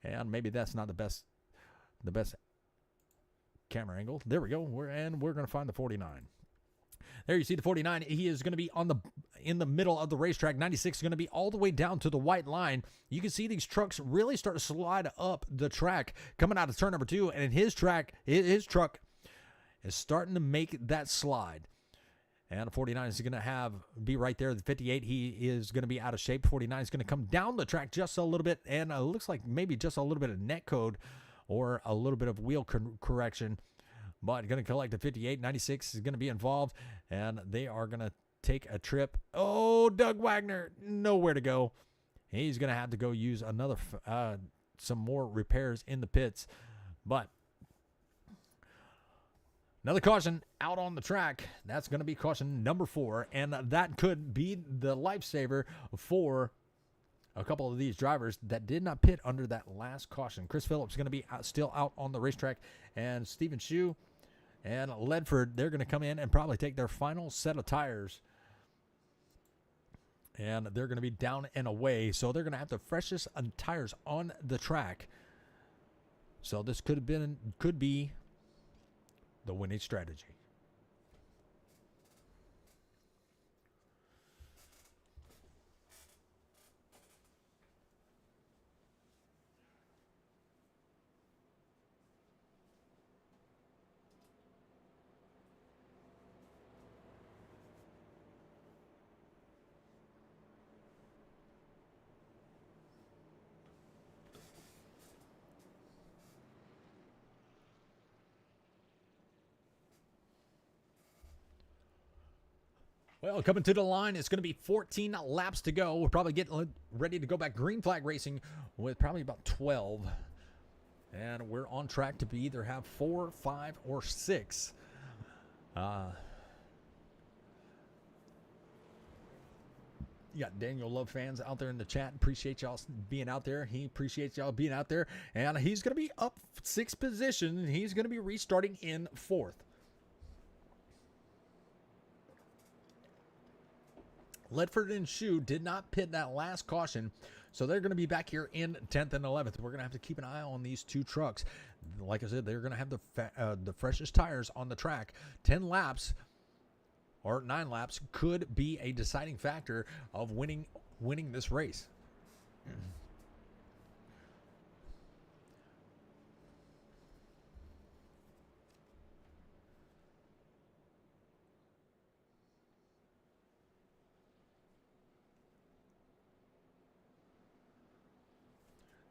And maybe that's not the best camera angle. There we go. We're going to find the 49. There you see the 49. He is going to be in the middle of the racetrack. 96 is going to be all the way down to the white line. You can see these trucks really start to slide up the track coming out of turn number 2, and his truck is starting to make that slide. And the 49 is going to be right there. The 58, he is going to be out of shape. 49 is going to come down the track just a little bit, and it looks like maybe just a little bit of net code or a little bit of wheel correction. But going to collect the 58. 96 is going to be involved, and they are going to take a trip. Oh, Doug Wagner, nowhere to go. He's going to have to go use some more repairs in the pits. But Another caution out on the track. That's going to be caution number 4, and that could be the lifesaver for a couple of these drivers that did not pit under that last caution. Chris Phillips is going to be still out on the racetrack, and Stephen Shue and Ledford, they're going to come in and probably take their final set of tires, and they're going to be down and away, so they're going to have the freshest tires on the track. So this could be the winning strategy. Well, coming to the line, it's going to be 14 laps to go. We're probably getting ready to go back green flag racing with probably about 12. And we're on track to either have 4, 5, or 6. You got Daniel Love fans out there in the chat. Appreciate y'all being out there. He appreciates y'all being out there. And he's going to be up 6 positions. He's going to be restarting in 4th. Ledford and Shue did not pit that last caution, so they're going to be back here in 10th and 11th. We're going to have to keep an eye on these 2 trucks. Like I said, they're going to have the freshest tires on the track. 10 laps or 9 laps could be a deciding factor of winning this race.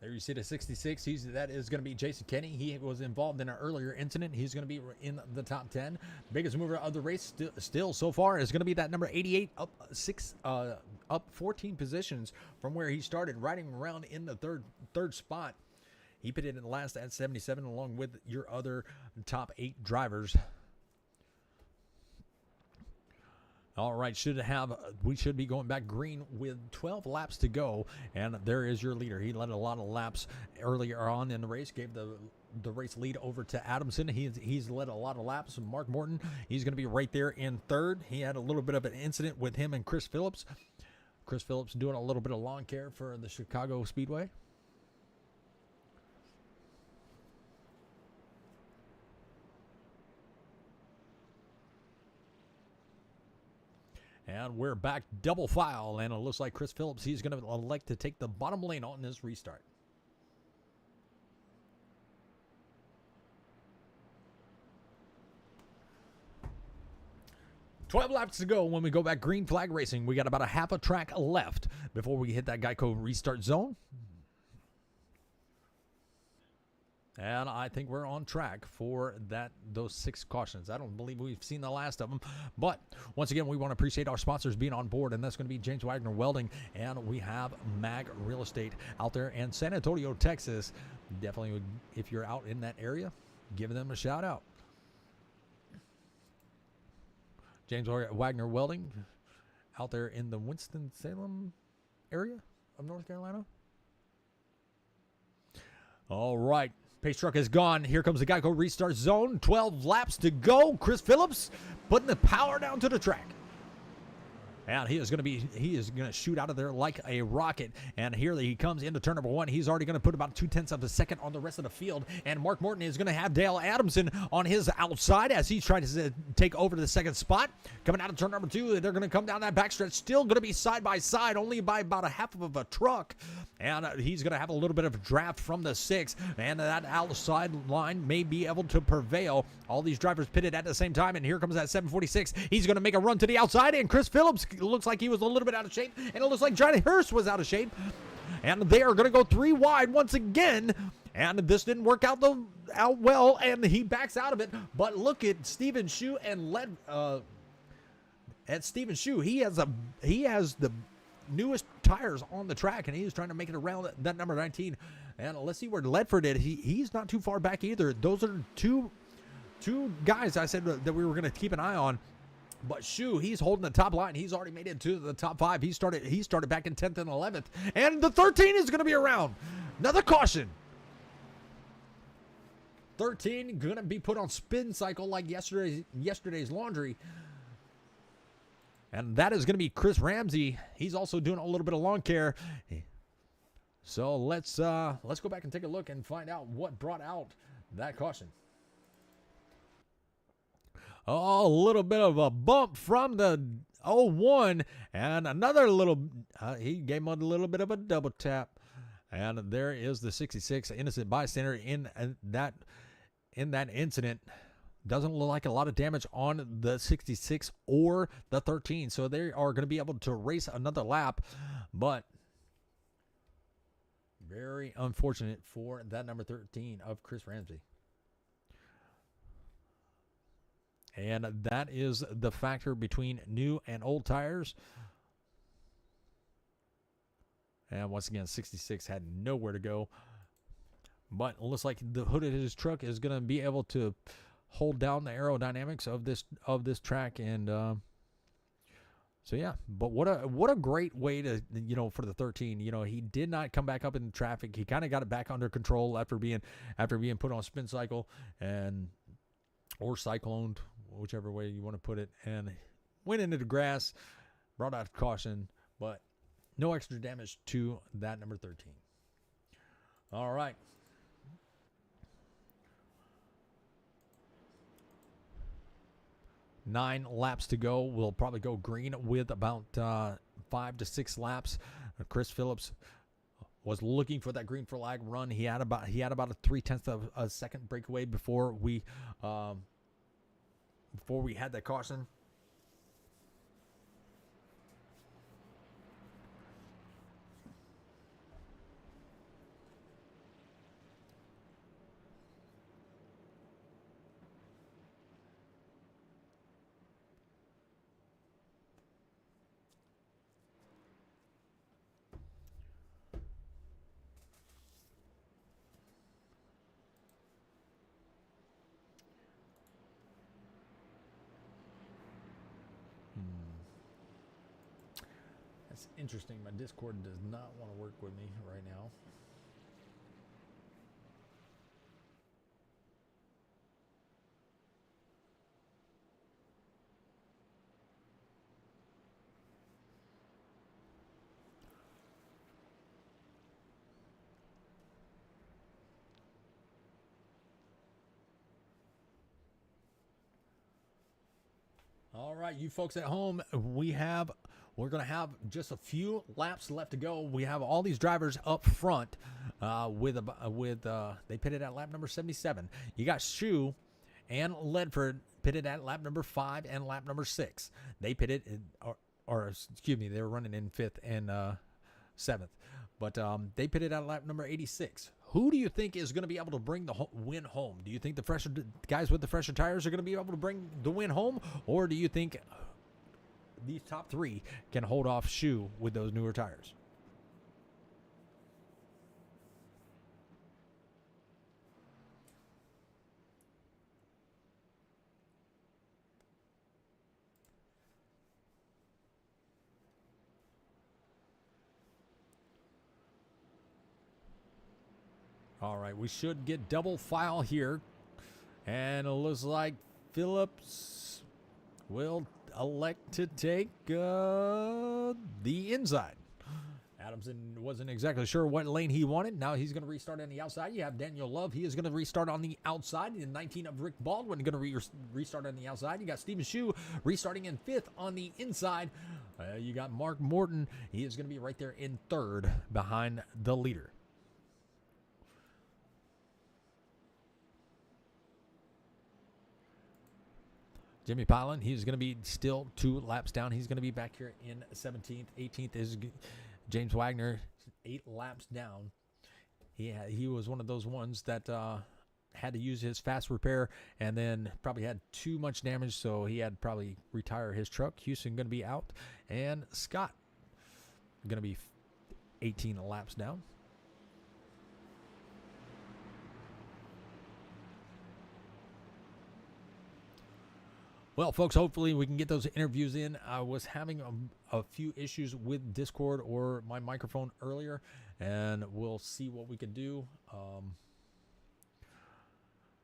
There you see the 66. That is going to be Jason Kenny. He was involved in an earlier incident. He's going to be in the top 10. Biggest mover of the race still so far is going to be that number 88, up 14 positions from where he started, riding around in the third spot. He pitted in the last at 77 along with your other top 8 drivers. All right, we should be going back green with 12 laps to go, and there is your leader. He led a lot of laps earlier on in the race, gave the race lead over to Adamson. He's led a lot of laps. Mark Morton, he's going to be right there in 3rd. He had a little bit of an incident with him and Chris Phillips. Chris Phillips doing a little bit of lawn care for the Chicago Speedway. And we're back double file, and it looks like Chris Phillips, he's going to elect to take the bottom lane on this restart. $12 laps to go when we go back green flag racing. We got about a half a track left before we hit that Geico restart zone. And I think we're on track for those 6 cautions. I don't believe we've seen the last of them. But once again, we want to appreciate our sponsors being on board, and that's going to be James Wagner Welding, and we have Mag Real Estate out there in San Antonio, Texas. Definitely, if you're out in that area, give them a shout out. James Wagner Welding out there in the Winston-Salem area of North Carolina. All right. Pace truck is gone. Here comes the Geico restart zone. 12 laps to go. Chris Phillips putting the power down to the track. And he is going to shoot out of there like a rocket. And here he comes into turn number 1. He's already going to put about 0.2 of a second on the rest of the field. And Mark Morton is going to have Dale Adamson on his outside as he's trying to take over the second spot. Coming out of turn number 2, they're going to come down that backstretch. Still going to be side by side, only by about a half of a truck. And he's going to have a little bit of a draft from the 6. And that outside line may be able to prevail. All these drivers pitted at the same time. And here comes that 746. He's going to make a run to the outside. And Chris Phillips looks like he was a little bit out of shape, and it looks like Johnny Hurst was out of shape, and they are going to go 3 wide once again, and this didn't work out well, and he backs out of it. But look at Stephen Shue Stephen Shue. He has the newest tires on the track, and he is trying to make it around that number 19. And let's see where Ledford did. He's not too far back either. Those are two two guys I said that we were going to keep an eye on. But Shu, he's holding the top line. He's already made it to the top 5. He started back in 10th and 11th. And the 13 is going to be around. Another caution. 13 going to be put on spin cycle like yesterday's laundry. And that is going to be Chris Ramsey. He's also doing a little bit of lawn care. So let's go back and take a look and find out what brought out that caution. Oh, a little bit of a bump from the 01 and another little, he gave him a little bit of a double tap. And there is the 66 innocent bystander in that incident. Doesn't look like a lot of damage on the 66 or the 13. So they are going to be able to race another lap. But very unfortunate for that number 13 of Chris Ramsey. And that is the factor between new and old tires. And once again, 66 had nowhere to go. But it looks like the hood of his truck is going to be able to hold down the aerodynamics of this track. And so, yeah. But what a great way to, for the 13. He did not come back up in traffic. He kind of got it back under control after being put on spin cycle or cycloned, whichever way you want to put it, and went into the grass, brought out caution, but no extra damage to that number 13. All right. Nine laps to go. We'll probably go green with about 5 to 6 laps. Chris Phillips was looking for that green flag run. He had about a 0.3 of a second breakaway before we had that caution. That's interesting. My Discord does not want to work with me right now. All right, you folks at home, we're going to have just a few laps left to go. We have all these drivers up front they pitted at lap number 77. You got Shu and Ledford pitted at lap number 5 and lap number 6. They pitted, they were running in 5th and 7th. But they pitted at lap number 86. Who do you think is going to be able to bring the win home? Do you think the guys with the fresher tires are going to be able to bring the win home? Or do you think these top 3 can hold off Shu with those newer tires? All right, we should get double file here. And it looks like Phillips will elect to take the inside. Adamson wasn't exactly sure what lane he wanted. Now he's going to restart on the outside. You have Daniel Love. He is going to restart on the outside. And 19 of Rick Baldwin going to restart on the outside. You got Steven Shu restarting in 5th on the inside. You got Mark Morton. He is going to be right there in 3rd behind the leader. Jimmy Pilon, he's going to be still 2 laps down. He's going to be back here in 17th. 18th is James Wagner, 8 laps down. He was one of those ones that had to use his fast repair and then probably had too much damage, so he had to probably retire his truck. Houston going to be out. And Scott going to be 18 laps down. Well, folks, hopefully we can get those interviews in. I was having a few issues with Discord or my microphone earlier, and we'll see what we can do.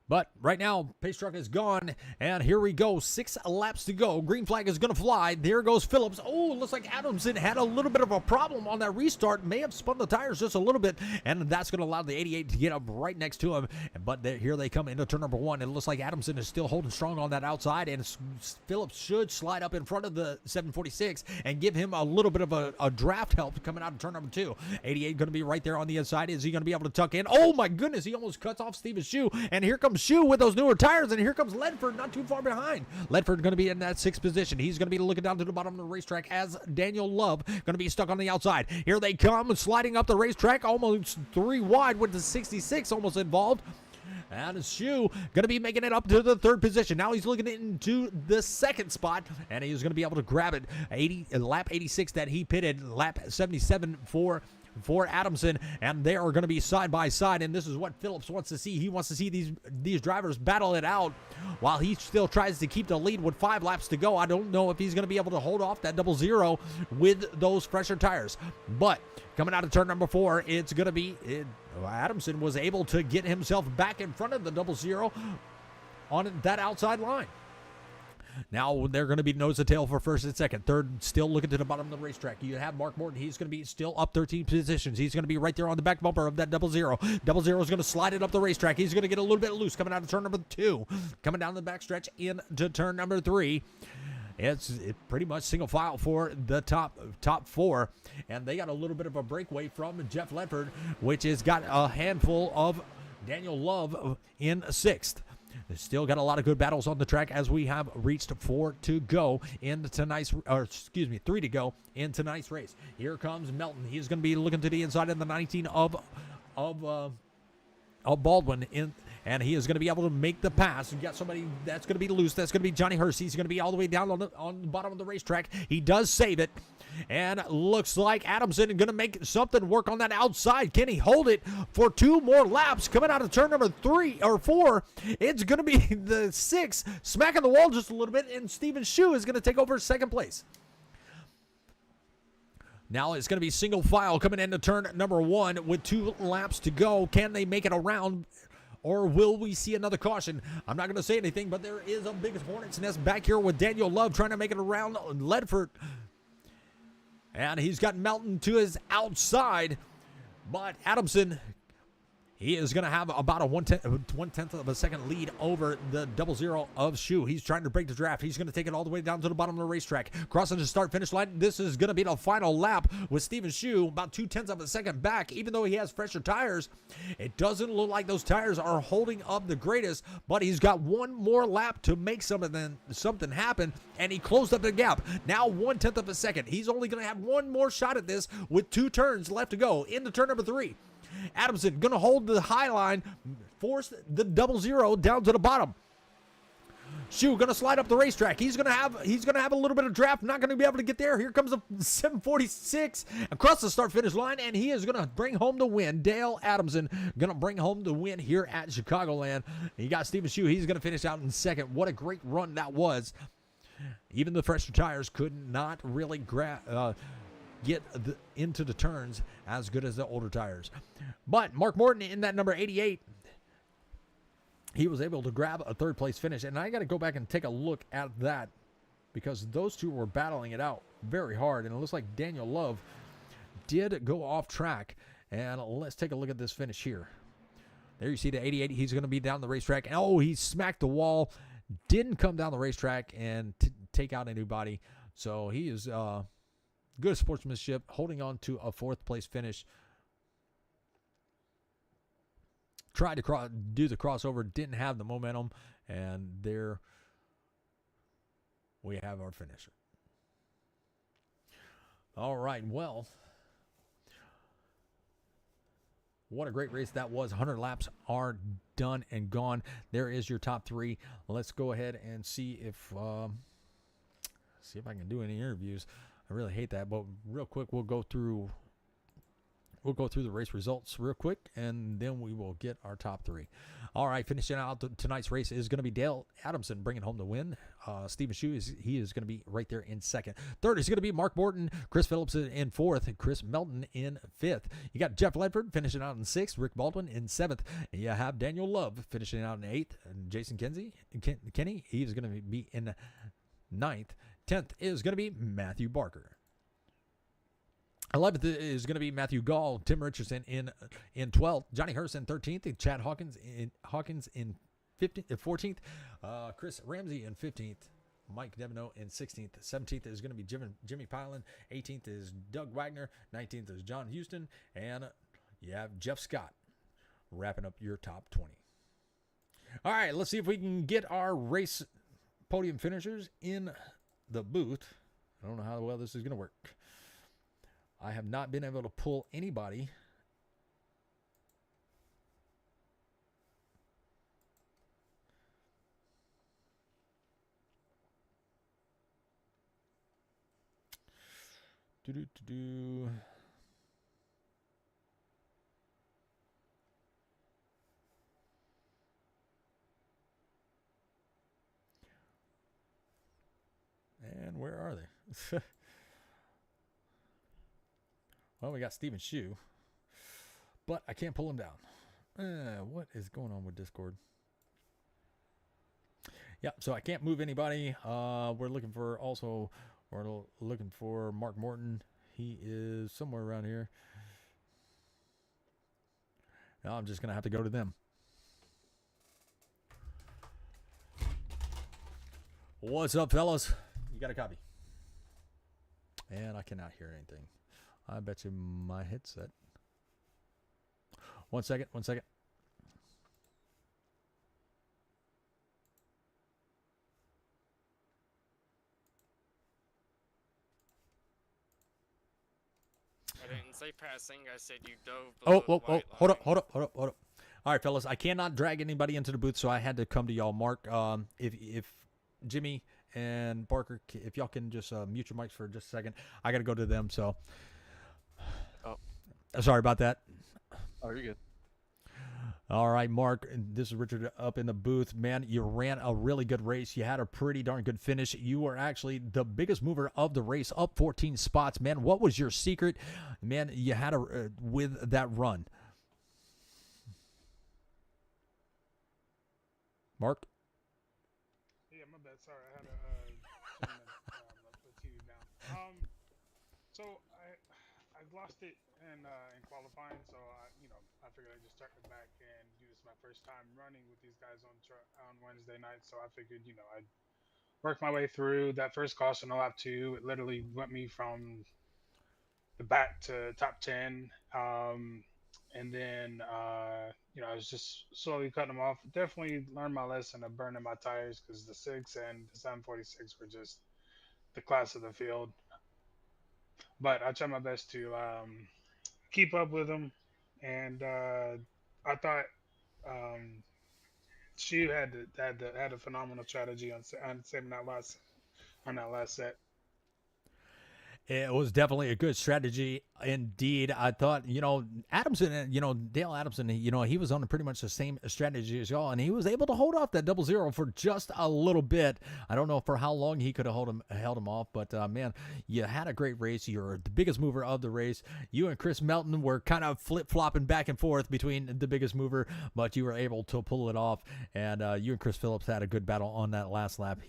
But right now, pace truck is gone, and here we go. 6 laps to go. Green flag is going to fly. There goes Phillips. Oh, looks like Adamson had a little bit of a problem on that restart. May have spun the tires just a little bit, and that's going to allow the 88 to get up right next to him. But here they come into turn number 1. It looks like Adamson is still holding strong on that outside, and Phillips should slide up in front of the 746 and give him a little bit of a draft help coming out of turn number 2. 88 going to be right there on the inside. Is he going to be able to tuck in? Oh, my goodness. He almost cuts off Steven's shoe, and here comes Shoe with those newer tires, and here comes Ledford not too far behind. Ledford going to be in that 6th position. He's going to be looking down to the bottom of the racetrack as Daniel Love going to be stuck on the outside. Here they come, sliding up the racetrack, almost 3 wide with the 66 almost involved. And Shoe going to be making it up to the 3rd position. Now he's looking into the 2nd spot, and he's going to be able to grab it. Lap 86 that he pitted, lap 77 for Adamson, and they are going to be side by side, and this is what Phillips wants to see. He wants to see these drivers battle it out while he still tries to keep the lead with 5 laps to go. I don't know if he's going to be able to hold off that 00 with those fresher tires, but coming out of turn number 4, it's going to be Adamson was able to get himself back in front of the 00 on that outside line. Now they're going to be nose to tail for 1st and 2nd. 3rd, still looking to the bottom of the racetrack. You have Mark Morton. He's going to be still up 13 positions. He's going to be right there on the back bumper of that 00. 00 is going to slide it up the racetrack. He's going to get a little bit loose coming out of turn number 2. Coming down the backstretch into turn number 3. It's pretty much single file for the top 4. And they got a little bit of a breakaway from Jeff Ledford, which has got a handful of Daniel Love in 6th. They've still got a lot of good battles on the track as we have reached 4 to go in tonight's, 3 to go in tonight's race. Here comes Melton. He's going to be looking to the inside of the 19 of Baldwin and he is going to be able to make the pass. You got somebody that's going to be loose. That's going to be Johnny Hurst. He's going to be all the way down on the bottom of the racetrack. He does save it. And looks like Adamson is going to make something work on that outside. Can he hold it for 2 more laps? Coming out of turn number 3 or 4, it's going to be the 6 smacking the wall just a little bit, and Steven Shoe is going to take over 2nd place. Now it's going to be single file coming into turn number 1 with 2 laps to go. Can they make it around, or will we see another caution? I'm not going to say anything, but there is a big hornet's nest back here with Daniel Love trying to make it around Ledford. And he's got Melton to his outside, but Adamson, he is going to have about a one-tenth of a second lead over the 00 of Shoe. He's trying to break the draft. He's going to take it all the way down to the bottom of the racetrack. Crossing the start-finish line. This is going to be the final lap with Steven Shoe about 0.2 of a second back. Even though he has fresher tires, it doesn't look like those tires are holding up the greatest, but he's got 1 more lap to make something happen, and he closed up the gap. Now 0.1 of a second. He's only going to have 1 more shot at this with 2 turns left to go into turn number 3. Adamson going to hold the high line, force the 00 down to the bottom. Shoe going to slide up the racetrack. He's going to have a little bit of draft. Not going to be able to get there. Here comes a 746 across the start-finish line, and he is going to bring home the win. Dale Adamson going to bring home the win here at Chicagoland. You got Steven Shoe. He's going to finish out in 2nd. What a great run that was. Even the fresher tires could not really get into the turns as good as the older tires. But Mark Morton in that number 88, he was able to grab a 3rd place finish. And I got to go back and take a look at that because those 2 were battling it out very hard. And it looks like Daniel Love did go off track. And let's take a look at this finish here. There you see the 88. He's going to be down the racetrack. Oh, he smacked the wall. Didn't come down the racetrack and take out anybody. So he is good sportsmanship, holding on to a 4th place finish. Tried to do the crossover, didn't have the momentum, and there we have our finisher. All right, well, what a great race that was. 100 laps are done and gone. There is your top 3. Let's go ahead and see if I can do any interviews. I really hate that, but real quick, we'll go through we'll go through the race results real quick, and then we will get our top three. All right, finishing out tonight's race is going to be Dale Adamson bringing home the win. Stephen Shue is going to be right there in second. Third is going to be Mark Morton, Chris Phillips in fourth, and Chris Melton in fifth. You got Jeff Ledford finishing out in sixth, Rick Baldwin in seventh, and you have Daniel Love finishing out in eighth, and Jason Kenny, he's going to be in ninth. 10th is going to be Matthew Barker. 11th is going to be Matthew Gall, Tim Richardson in 12th, Johnny Hurst in 13th, and Chad Hawkins in 14th, Chris Ramsey in 15th, Mike Deveneaux in 16th, 17th is going to be Jimmy Pilen, 18th is Doug Wagner, 19th is John Houston, and you have Jeff Scott wrapping up your top 20. All right, let's see if we can get our race podium finishers in the booth. I don't know how well this is going to work. I have not been able to pull anybody. And where are they? Well, we got Stephen Shue, but I can't pull him down. What is going on with Discord? Yeah, so I can't move anybody. We're looking for Mark Morton. He is somewhere around here. Now I'm just going to have to go to them. What's up, fellas? You got a copy. And I cannot hear anything. I bet you my headset. One second. I didn't say passing. I said you dove below the white Hold line. up. All right, fellas. I cannot drag anybody into the booth, so I had to come to y'all. Mark, if Jimmy and Barker, if y'all can just mute your mics for just a second. I got to go to them, so. Oh. Sorry about that. Oh, you're good. All right, Mark, this is Richard up in the booth. Man, you ran a really good race. You had a pretty darn good finish. You were actually the biggest mover of the race, up 14 spots. Man, what was your secret? Man, you had with that run. Mark? Yeah, my bad. Sorry, I had to turn the TV down. So I lost it in qualifying, so I figured I'd just start it back, and this is my first time running with these guys on Wednesday night, so I figured I'd work my way through that first caution on lap 2. It literally went me from the back to top 10, and then I was just slowly cutting them off. Definitely learned my lesson of burning my tires, because the 6 and the 746 were just the class of the field. But I tried my best to keep up with them, and I thought she had a phenomenal strategy on saving that last set. It was definitely a good strategy indeed. I thought, Adamson, Dale Adamson, he was on pretty much the same strategy as y'all, and he was able to hold off that 0-0 for just a little bit. I don't know for how long he could have held him off, but man, you had a great race. You're the biggest mover of the race. You and Chris Melton were kind of flip-flopping back and forth between the biggest mover, but you were able to pull it off, and you and Chris Phillips had a good battle on that last lap.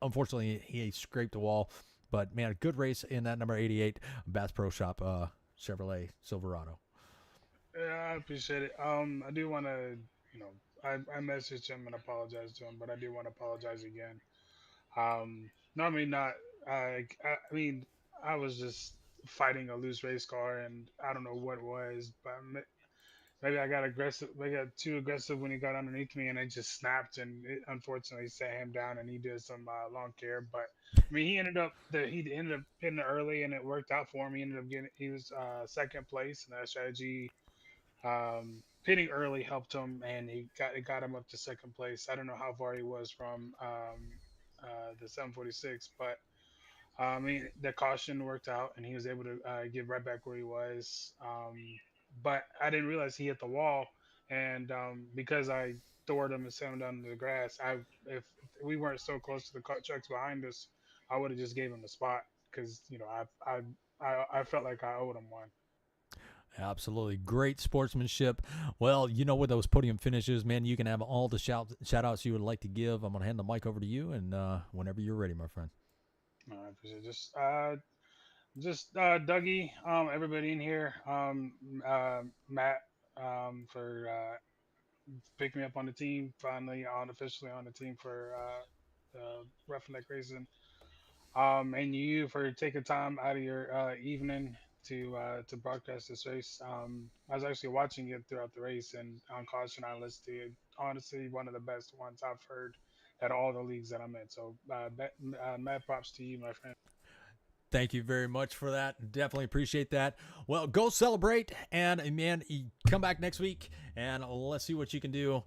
Unfortunately, he scraped the wall. But, man, a good race in that number 88 Bass Pro Shop Chevrolet Silverado. Yeah, I appreciate it. I do want to, I messaged him and apologized to him, but I do want to apologize again. Normally not. I mean, I was just fighting a loose race car, and I don't know what it was, but maybe I got aggressive. Maybe I got too aggressive when he got underneath me, and it just snapped, and it unfortunately set him down, and he did some lawn care. But I mean, he ended up hitting it early, and it worked out for him. He was second place, and that strategy, hitting early helped him, and it got him up to second place. I don't know how far he was from the 746, but I mean, the caution worked out, and he was able to get right back where he was. But I didn't realize he hit the wall, and because I thwarted him and set him down in the grass, if we weren't so close to the trucks behind us, I would have just gave him the spot because I felt like I owed him one. Absolutely. Great sportsmanship. Well, you know, with those podium finishes, man, you can have all the shout outs you would like to give. I'm going to hand the mic over to you, and whenever you're ready, my friend. I appreciate it. Just Dougie, everybody in here, Matt, for picking me up on the team. Finally, on officially on the team for Ruff-Neck Racing. And you for taking time out of your evening to broadcast this race. I was actually watching it throughout the race, and on caution, I listened to it. Honestly, one of the best ones I've heard at all the leagues that I'm in. So, mad props to you, my friend. Thank you very much for that. Definitely appreciate that. Well, go celebrate, and man, you come back next week, and let's see what you can do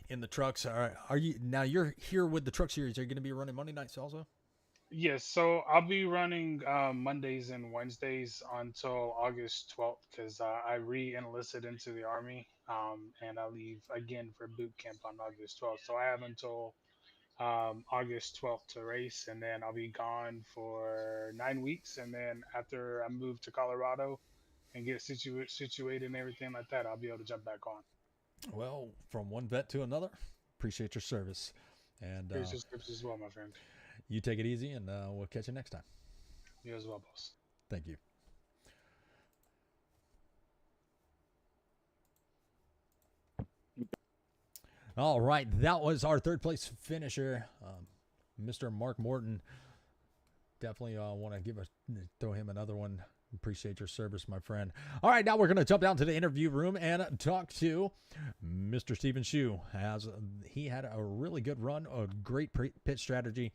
in the trucks. Are you now? You're here with the Truck Series. Are you going to be running Monday nights also? Yes, so I'll be running Mondays and Wednesdays until August 12th because I re-enlisted into the Army, and I leave again for boot camp on August 12th. So I have until August 12th to race, and then I'll be gone for 9 weeks. And then after I move to Colorado and get situated and everything like that, I'll be able to jump back on. Well, from one vet to another, appreciate your service. And Here's your scripts as well, my friend. You take it easy, and we'll catch you next time. You as well, boss. Thank you. All right, that was our third place finisher, Mr. Mark Morton. Definitely want to throw him another one. Appreciate your service, my friend. All right, now we're going to jump down to the interview room and talk to Mr. Stephen Shue. He had a really good run, a great pit strategy.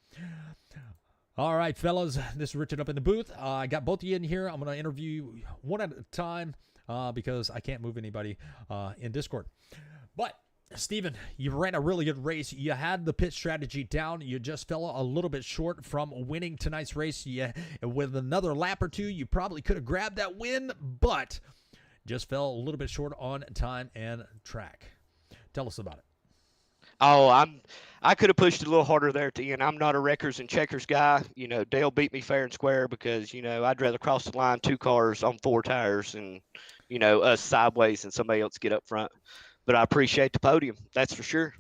All right, fellas, this is Richard up in the booth. I got both of you in here. I'm going to interview you one at a time because I can't move anybody in Discord. But Steven, you ran a really good race. You had the pit strategy down. You just fell a little bit short from winning tonight's race. With another lap or two, you probably could have grabbed that win, but just fell a little bit short on time and track. Tell us about it. Oh, I could have pushed a little harder there at the end. I'm not a wreckers and checkers guy. You know, Dale beat me fair and square because, you know, I'd rather cross the line 2 cars on 4 tires and, you know, us sideways and somebody else get up front. But I appreciate the podium. That's for sure.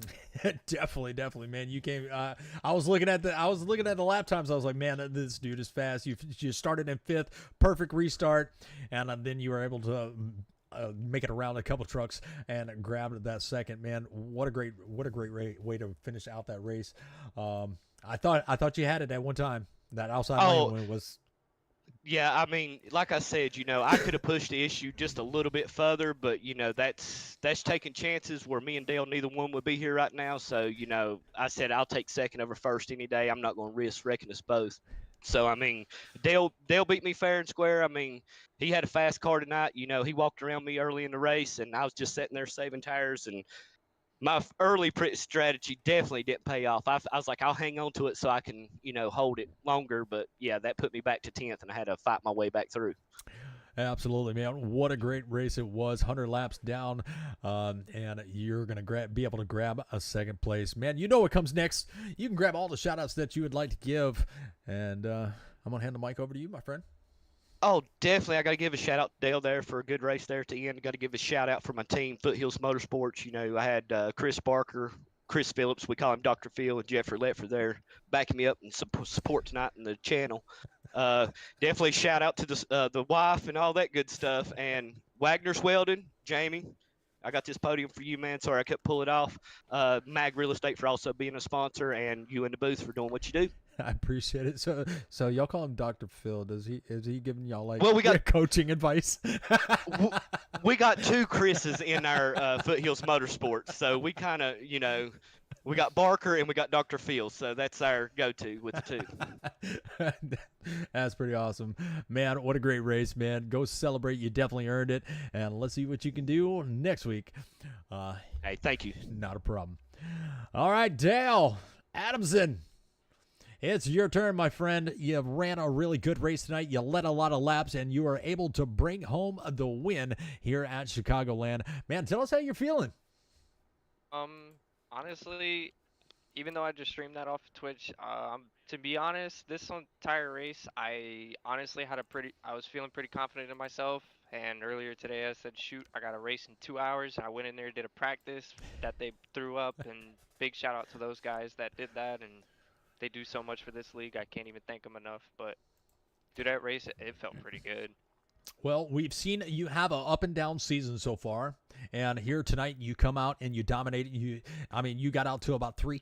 Definitely, man. You came. I was looking at the lap times. I was like, man, this dude is fast. You started in 5th, perfect restart, and then you were able to make it around a couple trucks and grab that second. Man, what a great way to finish out that race. I thought you had it at one time. That outside lane win was. Yeah, I mean, like I said, you know, I could have pushed the issue just a little bit further, but, you know, that's taking chances where me and Dale, neither one would be here right now. So, you know, I said I'll take second over first any day. I'm not going to risk wrecking us both. So, I mean, Dale beat me fair and square. I mean, he had a fast car tonight. You know, he walked around me early in the race, and I was just sitting there saving tires, and my early strategy definitely didn't pay off. I was like, I'll hang on to it so I can, you know, hold it longer. But, yeah, that put me back to 10th, and I had to fight my way back through. Absolutely, man. What a great race it was. 100 laps down, and you're going to be able to grab a second place. Man, you know what comes next. You can grab all the shout-outs that you would like to give, and I'm going to hand the mic over to you, my friend. Oh, definitely. I got to give a shout out to Dale there for a good race there at the end. Got to give a shout out for my team, Foothills Motorsports. You know, I had Chris Barker, Chris Phillips, we call him Dr. Phil, and Jeffrey Letford there backing me up and support tonight in the channel. Definitely shout out to the wife and all that good stuff. And Wagner's Welding, Jamie, I got this podium for you, man. Sorry I couldn't pull it off. Mag Real Estate for also being a sponsor, and you in the booth for doing what you do. I appreciate it. So y'all call him Dr. Phil. Is he giving y'all like we got coaching advice? We got 2 Chris's in our Foothills Motorsports, so we kind of, you know, we got Barker and we got Dr. Phil, so that's our go-to with the 2. That's pretty awesome, man. What a great race, man. Go celebrate. You definitely earned it, and let's see what you can do next week. Hey, thank you. Not a problem. All right, Dale Adamson. It's your turn, my friend. You ran a really good race tonight. You led a lot of laps, and you were able to bring home the win here at Chicagoland. Man, tell us how you're feeling. Honestly, even though I just streamed that off of Twitch, to be honest, this entire race, I honestly I was feeling pretty confident in myself. And earlier today, I said, shoot, I got a race in 2 hours. I went in there, did a practice that they threw up, and big shout out to those guys that did that. And they do so much for this league. I can't even thank them enough. But through that race, it felt pretty good. Well, we've seen you have an up and down season so far, and here tonight you come out and you dominated. You got out to about 3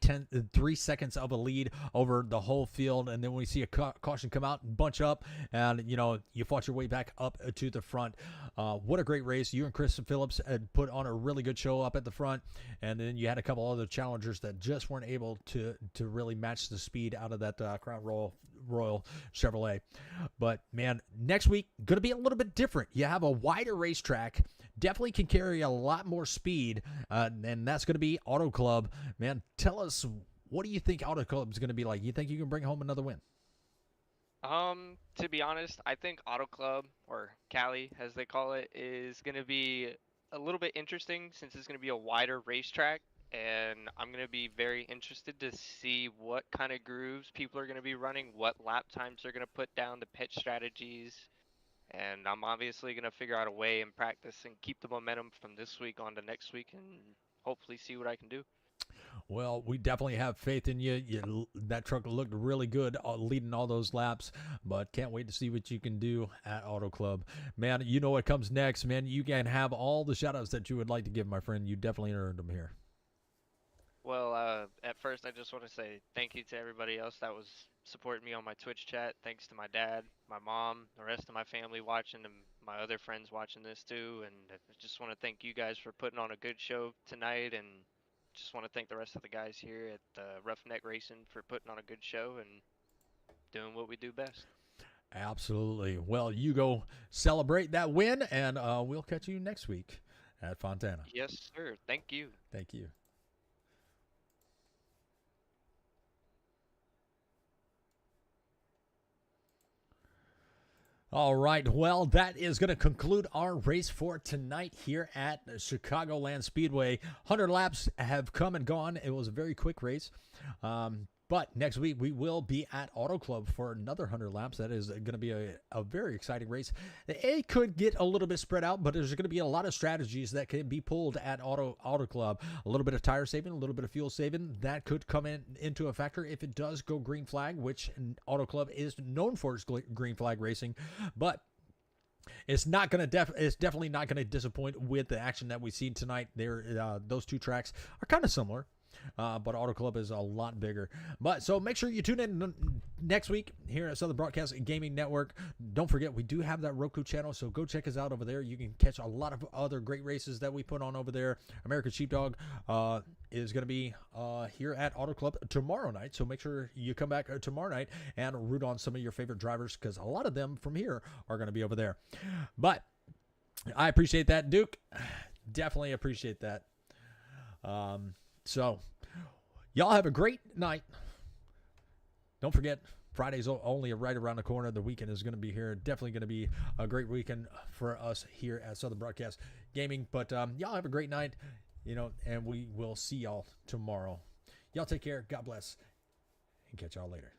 seconds of a lead over the whole field, and then we see a caution come out and bunch up, and you fought your way back up to the front. What a great race! You and Chris Phillips had put on a really good show up at the front, and then you had a couple other challengers that just weren't able to really match the speed out of that Crown Royal Chevrolet. But man, next week going to be a little bit different. You have a wider racetrack, definitely can carry a lot more speed, and that's going to be Auto Club. Man, tell us, what do you think Auto Club is going to be like? You think you can bring home another win? To be honest, I think Auto Club, or Cali as they call it, is going to be a little bit interesting since it's going to be a wider racetrack. And I'm going to be very interested to see what kind of grooves people are going to be running, what lap times they're going to put down, the pitch strategies. And I'm obviously going to figure out a way in practice and keep the momentum from this week on to next week and hopefully see what I can do. Well, we definitely have faith in you. That truck looked really good leading all those laps, but can't wait to see what you can do at Auto Club. Man, you know what comes next, man. You can have all the shout-outs that you would like to give, my friend. You definitely earned them here. Well, at first, I just want to say thank you to everybody else that was supporting me on my Twitch chat. Thanks to my dad, my mom, the rest of my family watching, and my other friends watching this too. And I just want to thank you guys for putting on a good show tonight. And just want to thank the rest of the guys here at Ruff-Neck Racing for putting on a good show and doing what we do best. Absolutely. Well, you go celebrate that win, and we'll catch you next week at Fontana. Yes, sir. Thank you. Thank you. All right, well, that is going to conclude our race for tonight here at Chicagoland Speedway. 100 laps have come and gone. It was a very quick race. But next week, we will be at Auto Club for another 100 laps. That is going to be a very exciting race. It could get a little bit spread out, but there's going to be a lot of strategies that can be pulled at Auto Club. A little bit of tire saving, a little bit of fuel saving. That could come into a factor if it does go green flag, which Auto Club is known for its green flag racing. But it's not going to it's definitely not going to disappoint with the action that we've seen tonight. Those two tracks are kind of similar. But Auto Club is a lot bigger. But so make sure you tune in next week here at Southern Broadcast Gaming Network. Don't forget, we do have that Roku channel, so go check us out over there. You can catch a lot of other great races that we put on over there. American Sheepdog is going to be here at Auto Club tomorrow night, so make sure you come back tomorrow night and root on some of your favorite drivers, because a lot of them from here are going to be over there. But I appreciate that, Duke. Definitely appreciate that. So, y'all have a great night. Don't forget, Friday's only right around the corner. The weekend is going to be here. Definitely going to be a great weekend for us here at Southern Broadcast Gaming. But y'all have a great night, and we will see y'all tomorrow. Y'all take care. God bless. And catch y'all later.